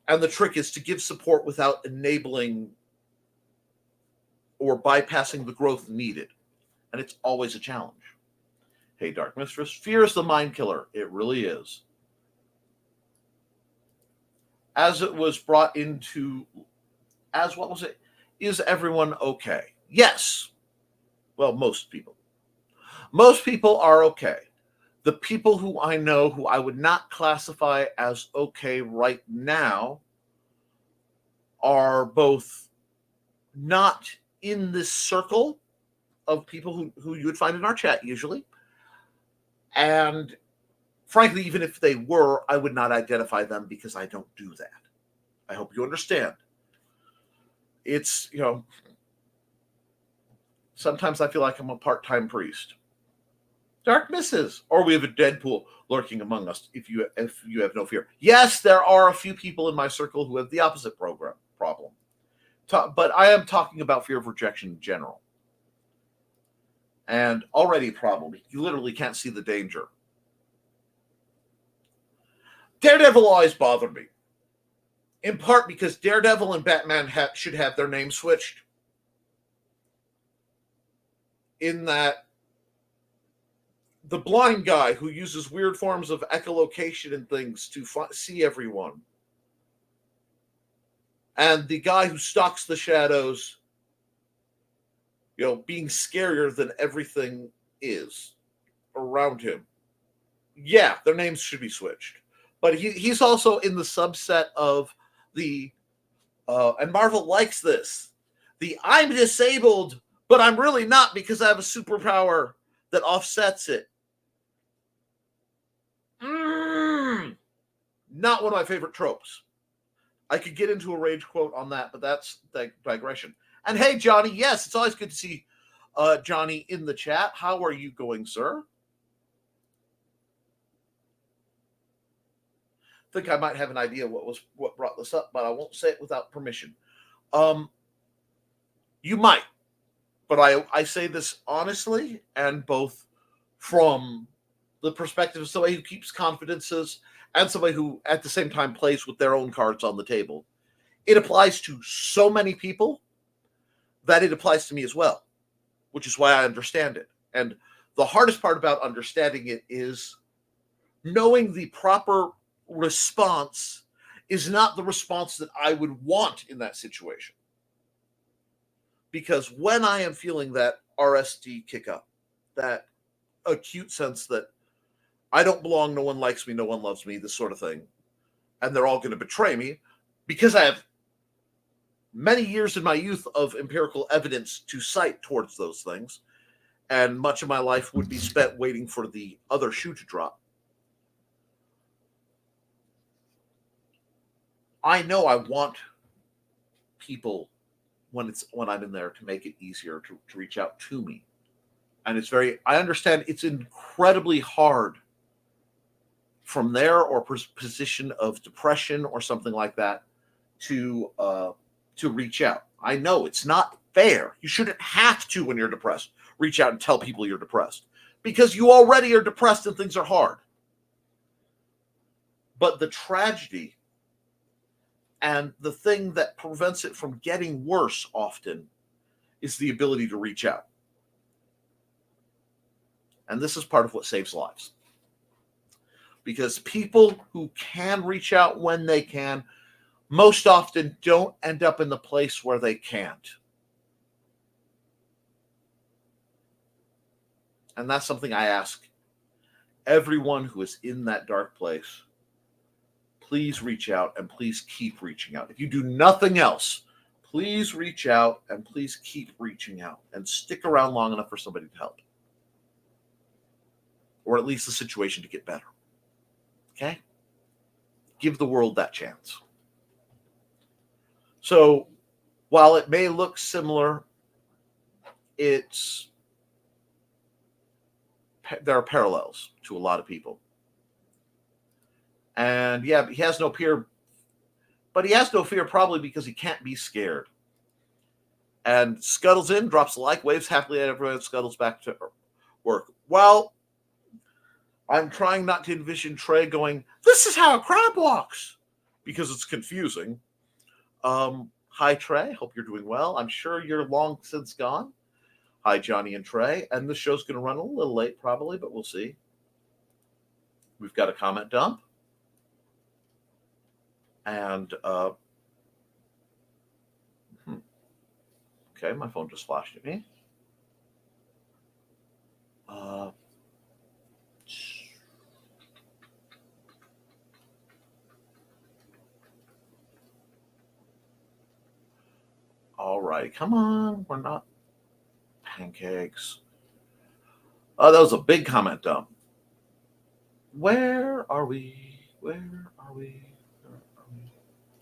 And the trick is to give support without enabling or bypassing the growth needed. And it's always a challenge. Hey, Dark Mistress, fear is the mind killer. It really is. As it was brought into, as what was it? Is everyone okay? Yes. Well, most people. Most people are okay. The people who I know who I would not classify as okay right now are both not in this circle of people who you would find in our chat usually. And frankly, even if they were, I would not identify them because I don't do that. I hope you understand. It's, sometimes I feel like I'm a part-time priest. Dark Misses. Or we have a Deadpool lurking among us, if you have no fear. Yes, there are a few people in my circle who have the opposite problem. But I am talking about fear of rejection in general. And already a problem. You literally can't see the danger. Daredevil always bothered me. In part because Daredevil and Batman should have their names switched. In that the blind guy who uses weird forms of echolocation and things to see everyone, and the guy who stalks the shadows, being scarier than everything is around him. Yeah, their names should be switched. But he's also in the subset of the, and Marvel likes this, the I'm disabled, but I'm really not because I have a superpower that offsets it. Not one of my favorite tropes. I could get into a rage quote on that, but that's digression. And hey, Johnny, yes, it's always good to see Johnny in the chat. How are you going, sir? I think I might have an idea what brought this up, but I won't say it without permission. You might, but I say this honestly and both from the perspective of somebody who keeps confidences and somebody who at the same time plays with their own cards on the table. It applies to so many people that it applies to me as well, which is why I understand it. And The hardest part about understanding it is knowing the proper response is not the response that I would want in that situation. Because when I am feeling that RSD kick up, that acute sense that I don't belong, no one likes me, no one loves me, this sort of thing, and they're all going to betray me, because I have many years in my youth of empirical evidence to cite towards those things, and much of my life would be spent waiting for the other shoe to drop. I know I want people when I'm in there to make it easier to reach out to me. And I understand it's incredibly hard from there or position of depression or something like that to reach out. I know it's not fair. You shouldn't have to, when you're depressed, reach out and tell people you're depressed, because you already are depressed and things are hard. But the tragedy and the thing that prevents it from getting worse often is the ability to reach out. And this is part of what saves lives. Because people who can reach out when they can most often don't end up in the place where they can't. And that's something I ask everyone who is in that dark place. Please reach out and please keep reaching out. If you do nothing else, please reach out and please keep reaching out and stick around long enough for somebody to help. Or at least the situation to get better. Okay? Give the world that chance. So, while it may look similar, there are parallels to a lot of people. And yeah, he has no fear, but he has no fear probably because he can't be scared. And scuttles in, drops a like, waves happily at everyone, and scuttles back to work. Well, I'm trying not to envision Trey going, "This is how a crab walks," because it's confusing. Hi, Trey. Hope you're doing well. I'm sure you're long since gone. Hi, Johnny and Trey. And the show's going to run a little late probably, but we'll see. We've got a comment dump. And, okay, my phone just flashed at me. All right, come on. We're not pancakes. Oh, that was a big comment dump. Where are we? Where are we?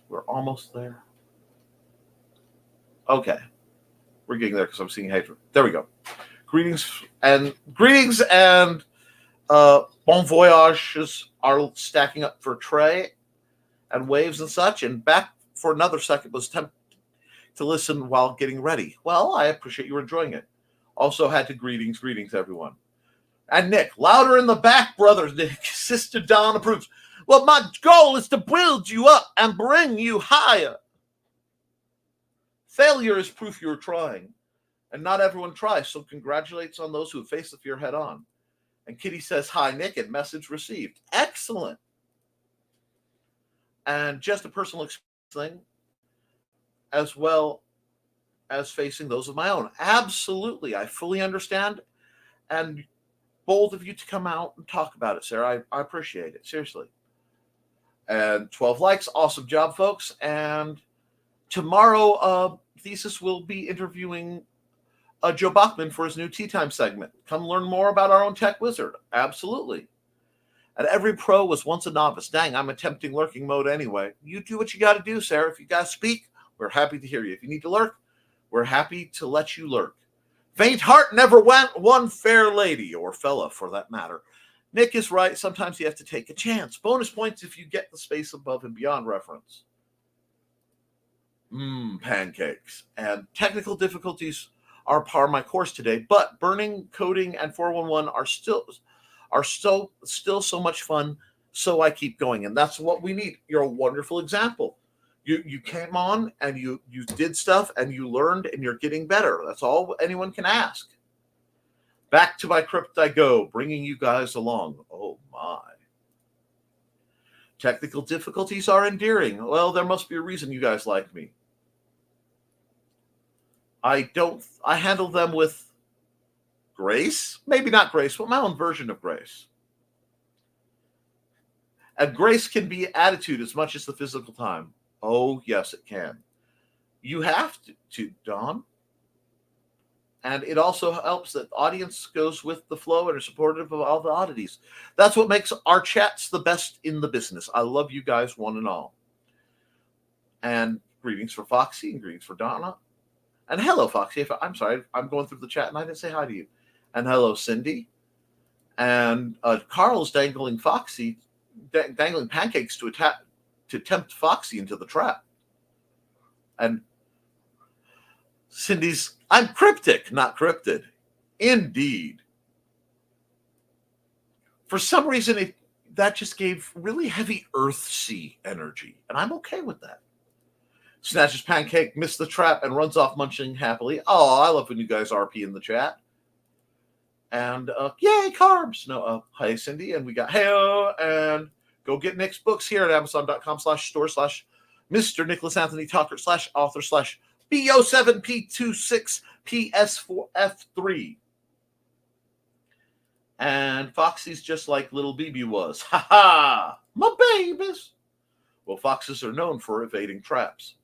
We're almost there. Okay. We're getting there because I'm seeing hatred. There we go. Greetings and bon voyages are stacking up for Trey and waves and such. And back for another second was tempted to listen while getting ready. Well, I appreciate you enjoying it. Also had to greetings everyone. And Nick, louder in the back, brothers. Nick, Sister Dawn approves. Well, my goal is to build you up and bring you higher. Failure is proof you're trying. And not everyone tries, so congratulates on those who face the fear head on. And Kitty says, hi, Nick, and message received. Excellent. And just a personal thing, as well as facing those of my own. Absolutely. I fully understand. And bold of you to come out and talk about it, Sarah. I appreciate it. Seriously. And 12 likes. Awesome job, folks. And tomorrow, Thesis will be interviewing Joe Bachman for his new Tea Time segment. Come learn more about our own tech wizard. Absolutely. And every pro was once a novice. Dang, I'm attempting lurking mode anyway. You do what you got to do, Sarah. If you got to speak, we're happy to hear you. If you need to lurk, we're happy to let you lurk. Faint heart never won fair lady, or fella for that matter. Nick is right. Sometimes you have to take a chance. Bonus points if you get the space above and beyond reference. Pancakes. And technical difficulties are part of my course today, but burning, coding, and 411 are still so much fun, so I keep going. And that's what we need. You're a wonderful example. You came on and you did stuff and you learned and you're getting better. That's all anyone can ask. Back to my crypt I go, bringing you guys along. Oh my. Technical difficulties are endearing. Well, there must be a reason you guys like me. I handle them with grace. Maybe not grace, but my own version of grace. And grace can be attitude as much as the physical time. Oh, yes, it can. You have to, Don. And it also helps that the audience goes with the flow and are supportive of all the oddities. That's what makes our chats the best in the business. I love you guys, one and all. And greetings for Foxy and greetings for Donna. And hello, Foxy. I'm sorry, I'm going through the chat and I didn't say hi to you. And hello, Cindy. And Carl's dangling Foxy, dangling pancakes to tempt Foxy into the trap. And Cindy's, I'm cryptic, not cryptid. Indeed. For some reason, that just gave really heavy Earth-sea energy, and I'm okay with that. Snatches pancake, missed the trap, and runs off munching happily. Oh, I love when you guys RP in the chat. And yay, carbs. No, hi, Cindy. And we got heyo, and go get Nick's books here at Amazon.com/store/Mr. Nicholas Anthony Tockert /author/BO7P26PS4F3. And Foxy's just like little BB was. Ha ha! My babies! Well, foxes are known for evading traps.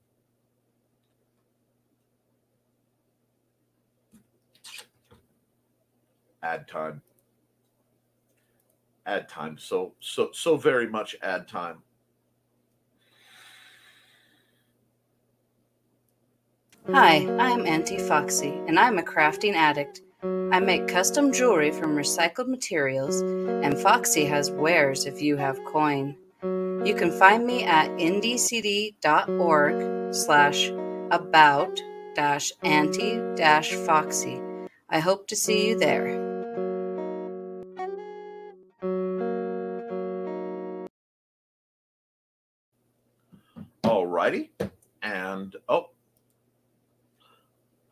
Ad time. Ad time. So very much ad time. Hi, I'm Auntie Foxy, and I'm a crafting addict. I make custom jewelry from recycled materials, and Foxy has wares if you have coin. You can find me at ndcd.org/about-auntie-foxy. I hope to see you there. Alrighty. And,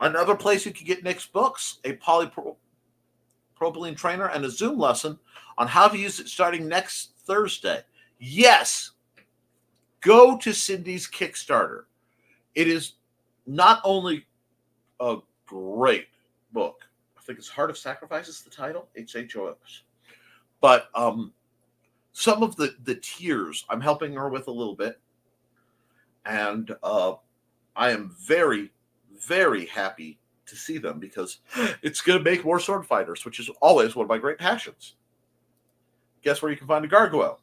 another place you can get Nick's books, a polypropylene trainer, and a Zoom lesson on how to use it starting next Thursday. Yes, go to Cindy's Kickstarter. It is not only a great book. I think it's Heart of Sacrifice is the title. HHOS. But some of the tiers I'm helping her with a little bit. And I am very, very happy to see them because it's going to make more sword fighters, which is always one of my great passions. Guess where you can find a gargoyle?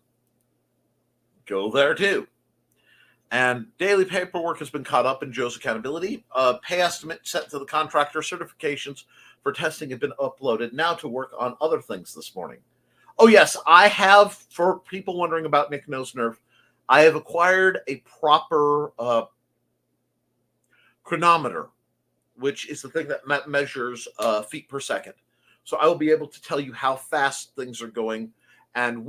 Go there too. And daily paperwork has been caught up in Joe's accountability. Pay estimate sent to the contractor. Certifications for testing have been uploaded. Now to work on other things this morning. Oh, yes, I have, for people wondering about Nick Knows Nerf, I have acquired a proper chronometer, which is the thing that measures feet per second. So I will be able to tell you how fast things are going. And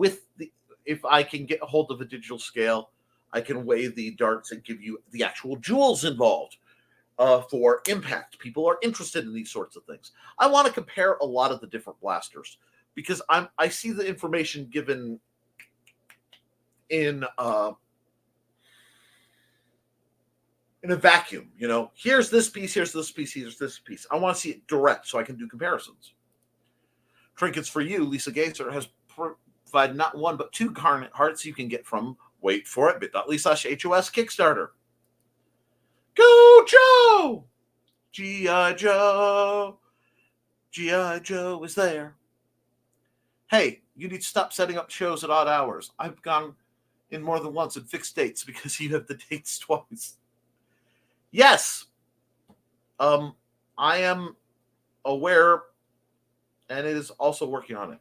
if I can get a hold of a digital scale, I can weigh the darts and give you the actual joules involved for impact. People are interested in these sorts of things. I want to compare a lot of the different blasters because I see the information given in a vacuum. You know, here's this piece, here's this piece, here's this piece. I want to see it direct so I can do comparisons. Trinkets for You, Lisa Gaither has provided not one but 2 garnet hearts you can get from, wait for it, bit.ly/HOS Kickstarter. Go Joe! G.I. Joe! G.I. Joe is there. Hey, you need to stop setting up shows at odd hours. I've gone in more than once and fixed dates because you have the dates twice. Yes. I am aware, and it is also working on it.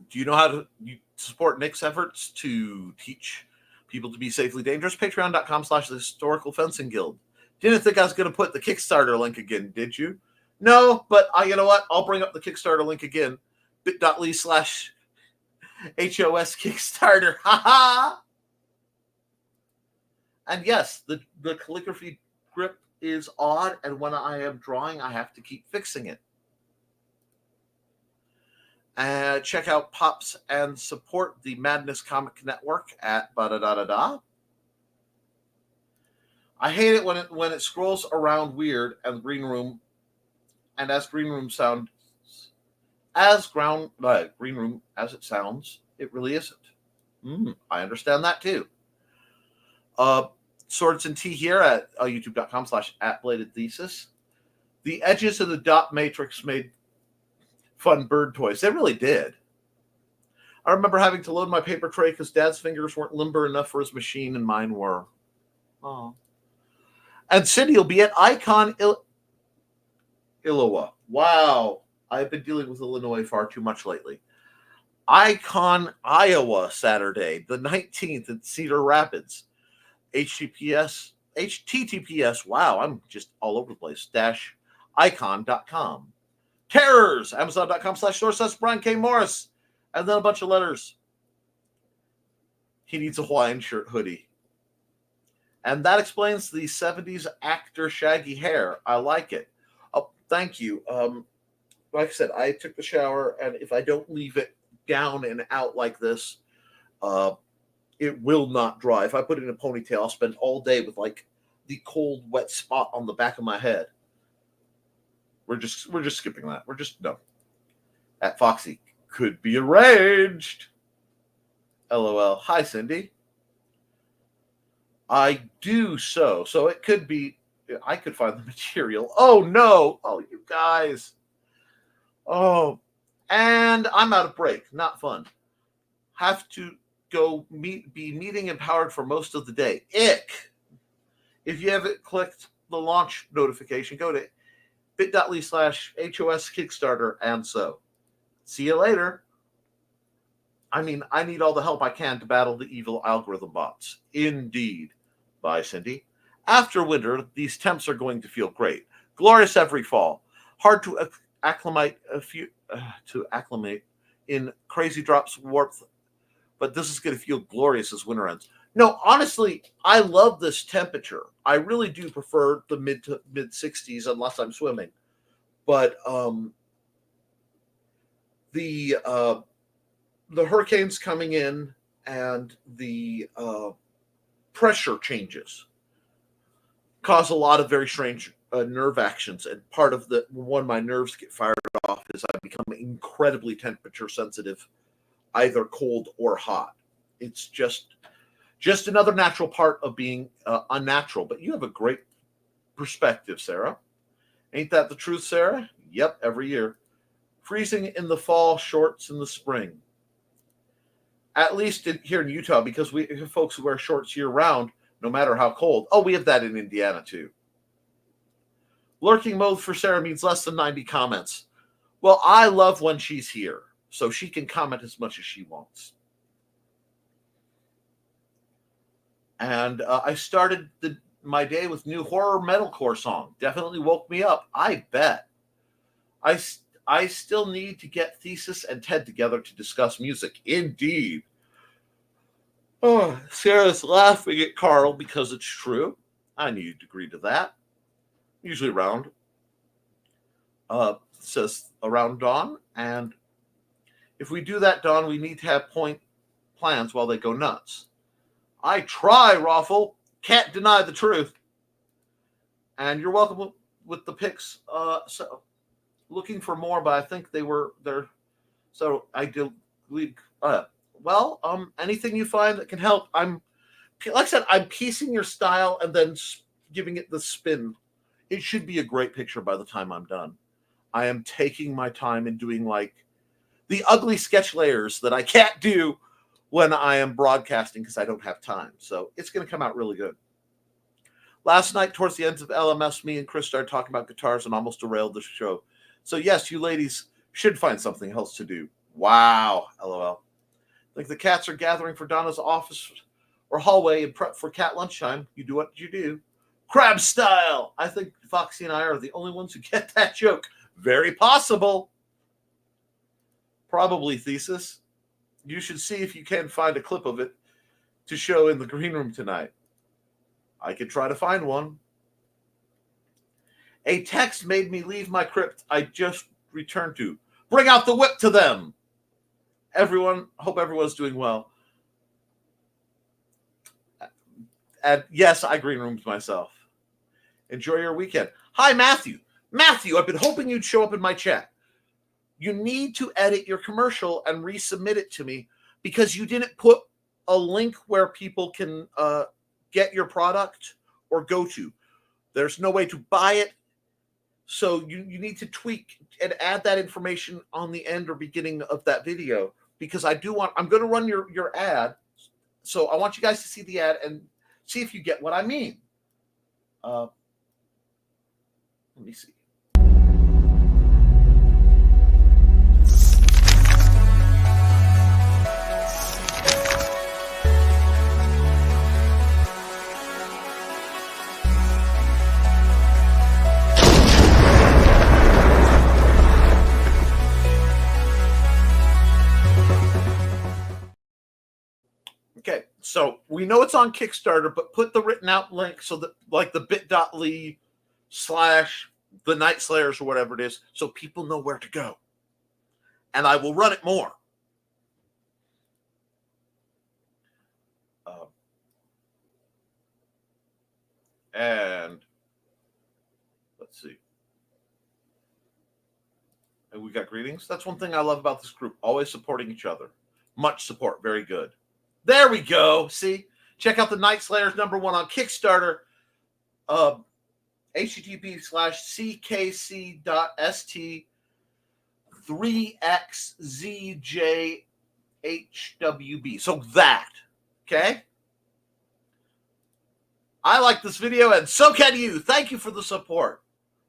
Do you know how to support Nick's efforts to teach people to be safely dangerous? Patreon.com/The Historical Fencing Guild. Didn't think I was going to put the Kickstarter link again, did you? No, but you know what? I'll bring up the Kickstarter link again. Bit.ly/HOS Kickstarter. Ha ha! And yes, the calligraphy grip is odd, and when I am drawing, I have to keep fixing it. Check out Pops and support the Madness Comic Network at ba-da-da-da-da. I hate it when it scrolls around weird and Green Room, and as Green Room sound as Green Room as it sounds, it really isn't. I understand that too. Swords and Tea here at youtube.com/@bladedthesis. The edges of the dot matrix made fun bird toys. They really did. I remember having to load my paper tray because Dad's fingers weren't limber enough for his machine, and mine were. Oh. And Cindy will be at Icon Iowa. Wow. I've been dealing with Illinois far too much lately. Icon, Iowa, Saturday, the 19th at Cedar Rapids. HTTPS, wow, I'm just all over the place, -icon.com. Terrors, amazon.com/store/Brian K. Morris. And then a bunch of letters. He needs a Hawaiian shirt hoodie. And that explains the 70s actor shaggy hair. I like it. Oh, thank you. Like I said, I took the shower, and if I don't leave it down and out like this, it will not dry. If I put it in a ponytail, I'll spend all day with like the cold, wet spot on the back of my head. We're just skipping that. No. At Foxy, could be arranged. LOL. Hi, Cindy. I do so it could be. I could find the material. Oh no! Oh, you guys. Oh, and I'm out of break. Not fun. Have to go be meeting empowered for most of the day. Ick. If you haven't clicked the launch notification, go to bit.ly/HOS Kickstarter and so. See you later. I mean, I need all the help I can to battle the evil algorithm bots. Indeed. Bye, Cindy. After winter, these temps are going to feel great. Glorious every fall. Hard to acclimate in crazy drops warmth, but this is going to feel glorious as winter ends. No, honestly, I love this temperature. I really do prefer the mid 60s unless I'm swimming. But the hurricanes coming in and the pressure changes cause a lot of very strange nerve actions, and part of when my nerves get fired off is I become incredibly temperature sensitive, either cold or hot. It's just another natural part of being unnatural. But you have a great perspective, Sarah. Ain't that the truth, Sarah? Yep, every year. Freezing in the fall, shorts in the spring. At least here in Utah, because we have folks who wear shorts year-round, no matter how cold. Oh, we have that in Indiana, too. Lurking mode for Sarah means less than 90 comments. Well, I love when she's here, so she can comment as much as she wants. And I started my day with new horror metalcore song. Definitely woke me up. I bet. I still need to get Thesis and Ted together to discuss music. Indeed. Oh, Sarah's laughing at Carl because it's true. I knew you'd agree to that. Usually around. Says around dawn. And if we do that, Dawn, we need to have point plans while they go nuts. I try, Raffle. Can't deny the truth. And you're welcome with the picks. So looking for more, but I think they're. So I do. Anything you find that can help. Like I said, I'm piecing your style and then giving it the spin. It should be a great picture by the time I'm done. I am taking my time and doing like the ugly sketch layers that I can't do when I am broadcasting because I don't have time. So it's going to come out really good. Last night, towards the end of LMS, me and Chris started talking about guitars and almost derailed the show. So yes, you ladies should find something else to do. Wow, LOL. Like the cats are gathering for Donna's office or hallway and prep for cat lunchtime. You do what you do. Crab style. I think Foxy and I are the only ones who get that joke. Very possible. Probably, Thesis. You should see if you can find a clip of it to show in the green room tonight. I could try to find one. A text made me leave my crypt I just returned to. Bring out the whip to them. Hope everyone's doing well. And yes, I green rooms myself. Enjoy your weekend. Hi, Matthew. Matthew, I've been hoping you'd show up in my chat. You need to edit your commercial and resubmit it to me because you didn't put a link where people can get your product or go to. There's no way to buy it. So you need to tweak and add that information on the end or beginning of that video because I'm going to run your ad. So I want you guys to see the ad and see if you get what I mean. Let me see. Okay, so we know it's on Kickstarter, but put the written out link so that like the bit.ly/ the Night Slayers or whatever it is, so people know where to go. And I will run it more. And let's see. And we got greetings. That's one thing I love about this group. Always supporting each other. Much support. Very good. There we go. See? Check out the Night Slayers #1 on Kickstarter. http://ckc.st 3xzjhwb. So that. Okay? I like this video, and so can you. Thank you for the support.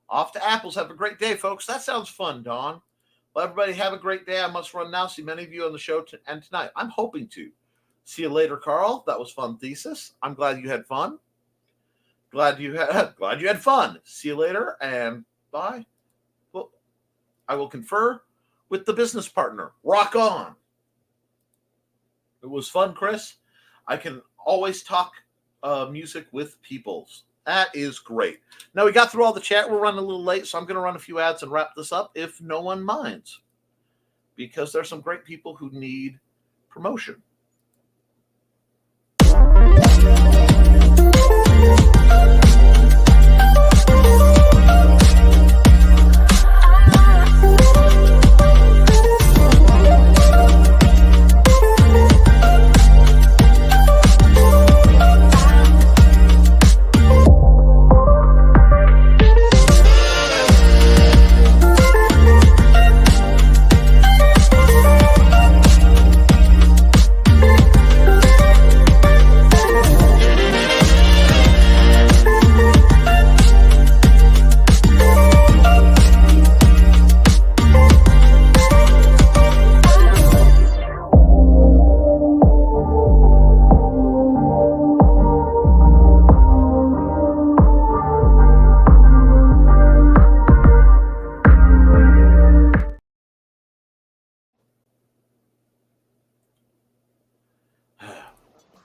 Off to Apples. Have a great day, folks. That sounds fun, Dawn. Well, everybody have a great day. I must run now. See many of you on the show and tonight. I'm hoping to. See you later, Carl. That was fun thesis. I'm glad you had fun. Glad you had fun. See you later, and bye. Well, I will confer with the business partner. Rock on. It was fun, Chris. I can always talk music with people. That is great. Now, we got through all the chat. We're running a little late, so I'm going to run a few ads and wrap this up if no one minds, because there's some great people who need promotion.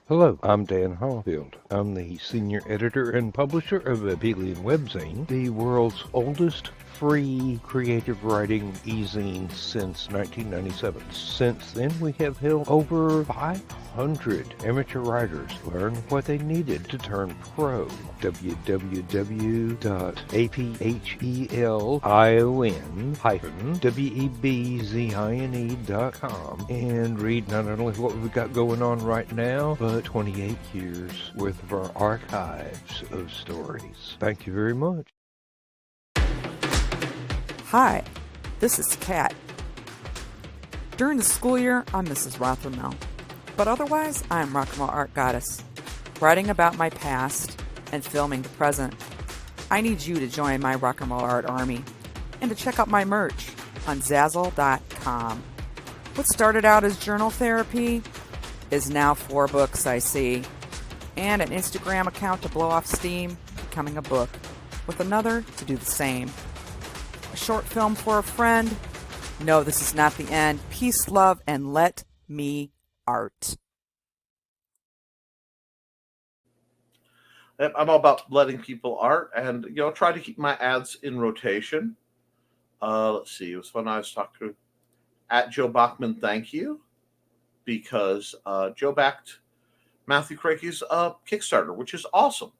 Hello, I'm Dan Hallfield. I'm the senior editor and publisher of Abelian Webzine, the world's oldest free creative writing e-zine since 1997. Since then, we have helped over 500 amateur writers learn what they needed to turn pro. www.apelion-webzine.com and read not only what we've got going on right now, but 28 years worth of our archives of stories. Thank you very much. Hi, this is Kat. During the school year, I'm Mrs. Rothermel, but otherwise, I'm Rock and Roll Art Goddess, writing about my past and filming the present. I need you to join my Rock and Roll Art army and to check out my merch on Zazzle.com. What started out as journal therapy is now 4 books, I see, and an Instagram account to blow off steam, becoming a book, with another to do the same. A short film for a friend. No, this is not the end. Peace, love, and let me art. I'm all about letting people art and, try to keep my ads in rotation. Let's see. It was fun. I was talking to at Joe Bachman. Thank you. Because Joe backed Matthew Craig's Kickstarter, which is awesome.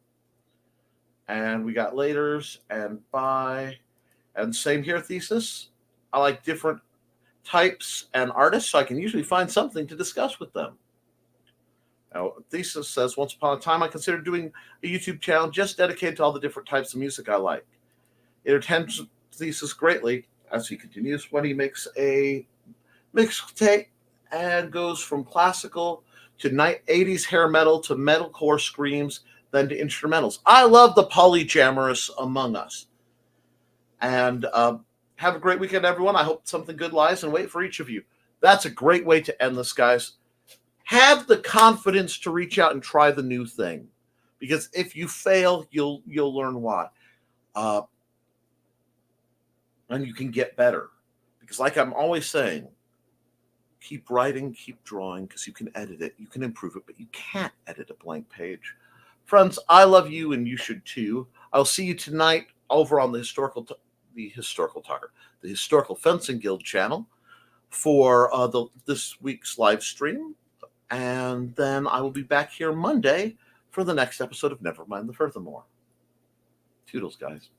And we got laters and buy. And same here, Thesis. I like different types and artists, so I can usually find something to discuss with them. Now, Thesis says, once upon a time, I considered doing a YouTube channel just dedicated to all the different types of music I like. It attends Thesis greatly as he continues when he makes a mixtape and goes from classical to 80s hair metal to metalcore screams, then to instrumentals. I love the polyjammerous among us. And have a great weekend, everyone. I hope something good lies in wait for each of you. That's a great way to end this, guys. Have the confidence to reach out and try the new thing, because if you fail, you'll learn why, and you can get better. Because, like I'm always saying, keep writing, keep drawing, because you can edit it, you can improve it, but you can't edit a blank page. Friends, I love you, and you should too. I'll see you tonight over on the Historical Fencing Guild channel for this week's live stream. And then I will be back here Monday for the next episode of Nevermind the Furthermore. Toodles, guys.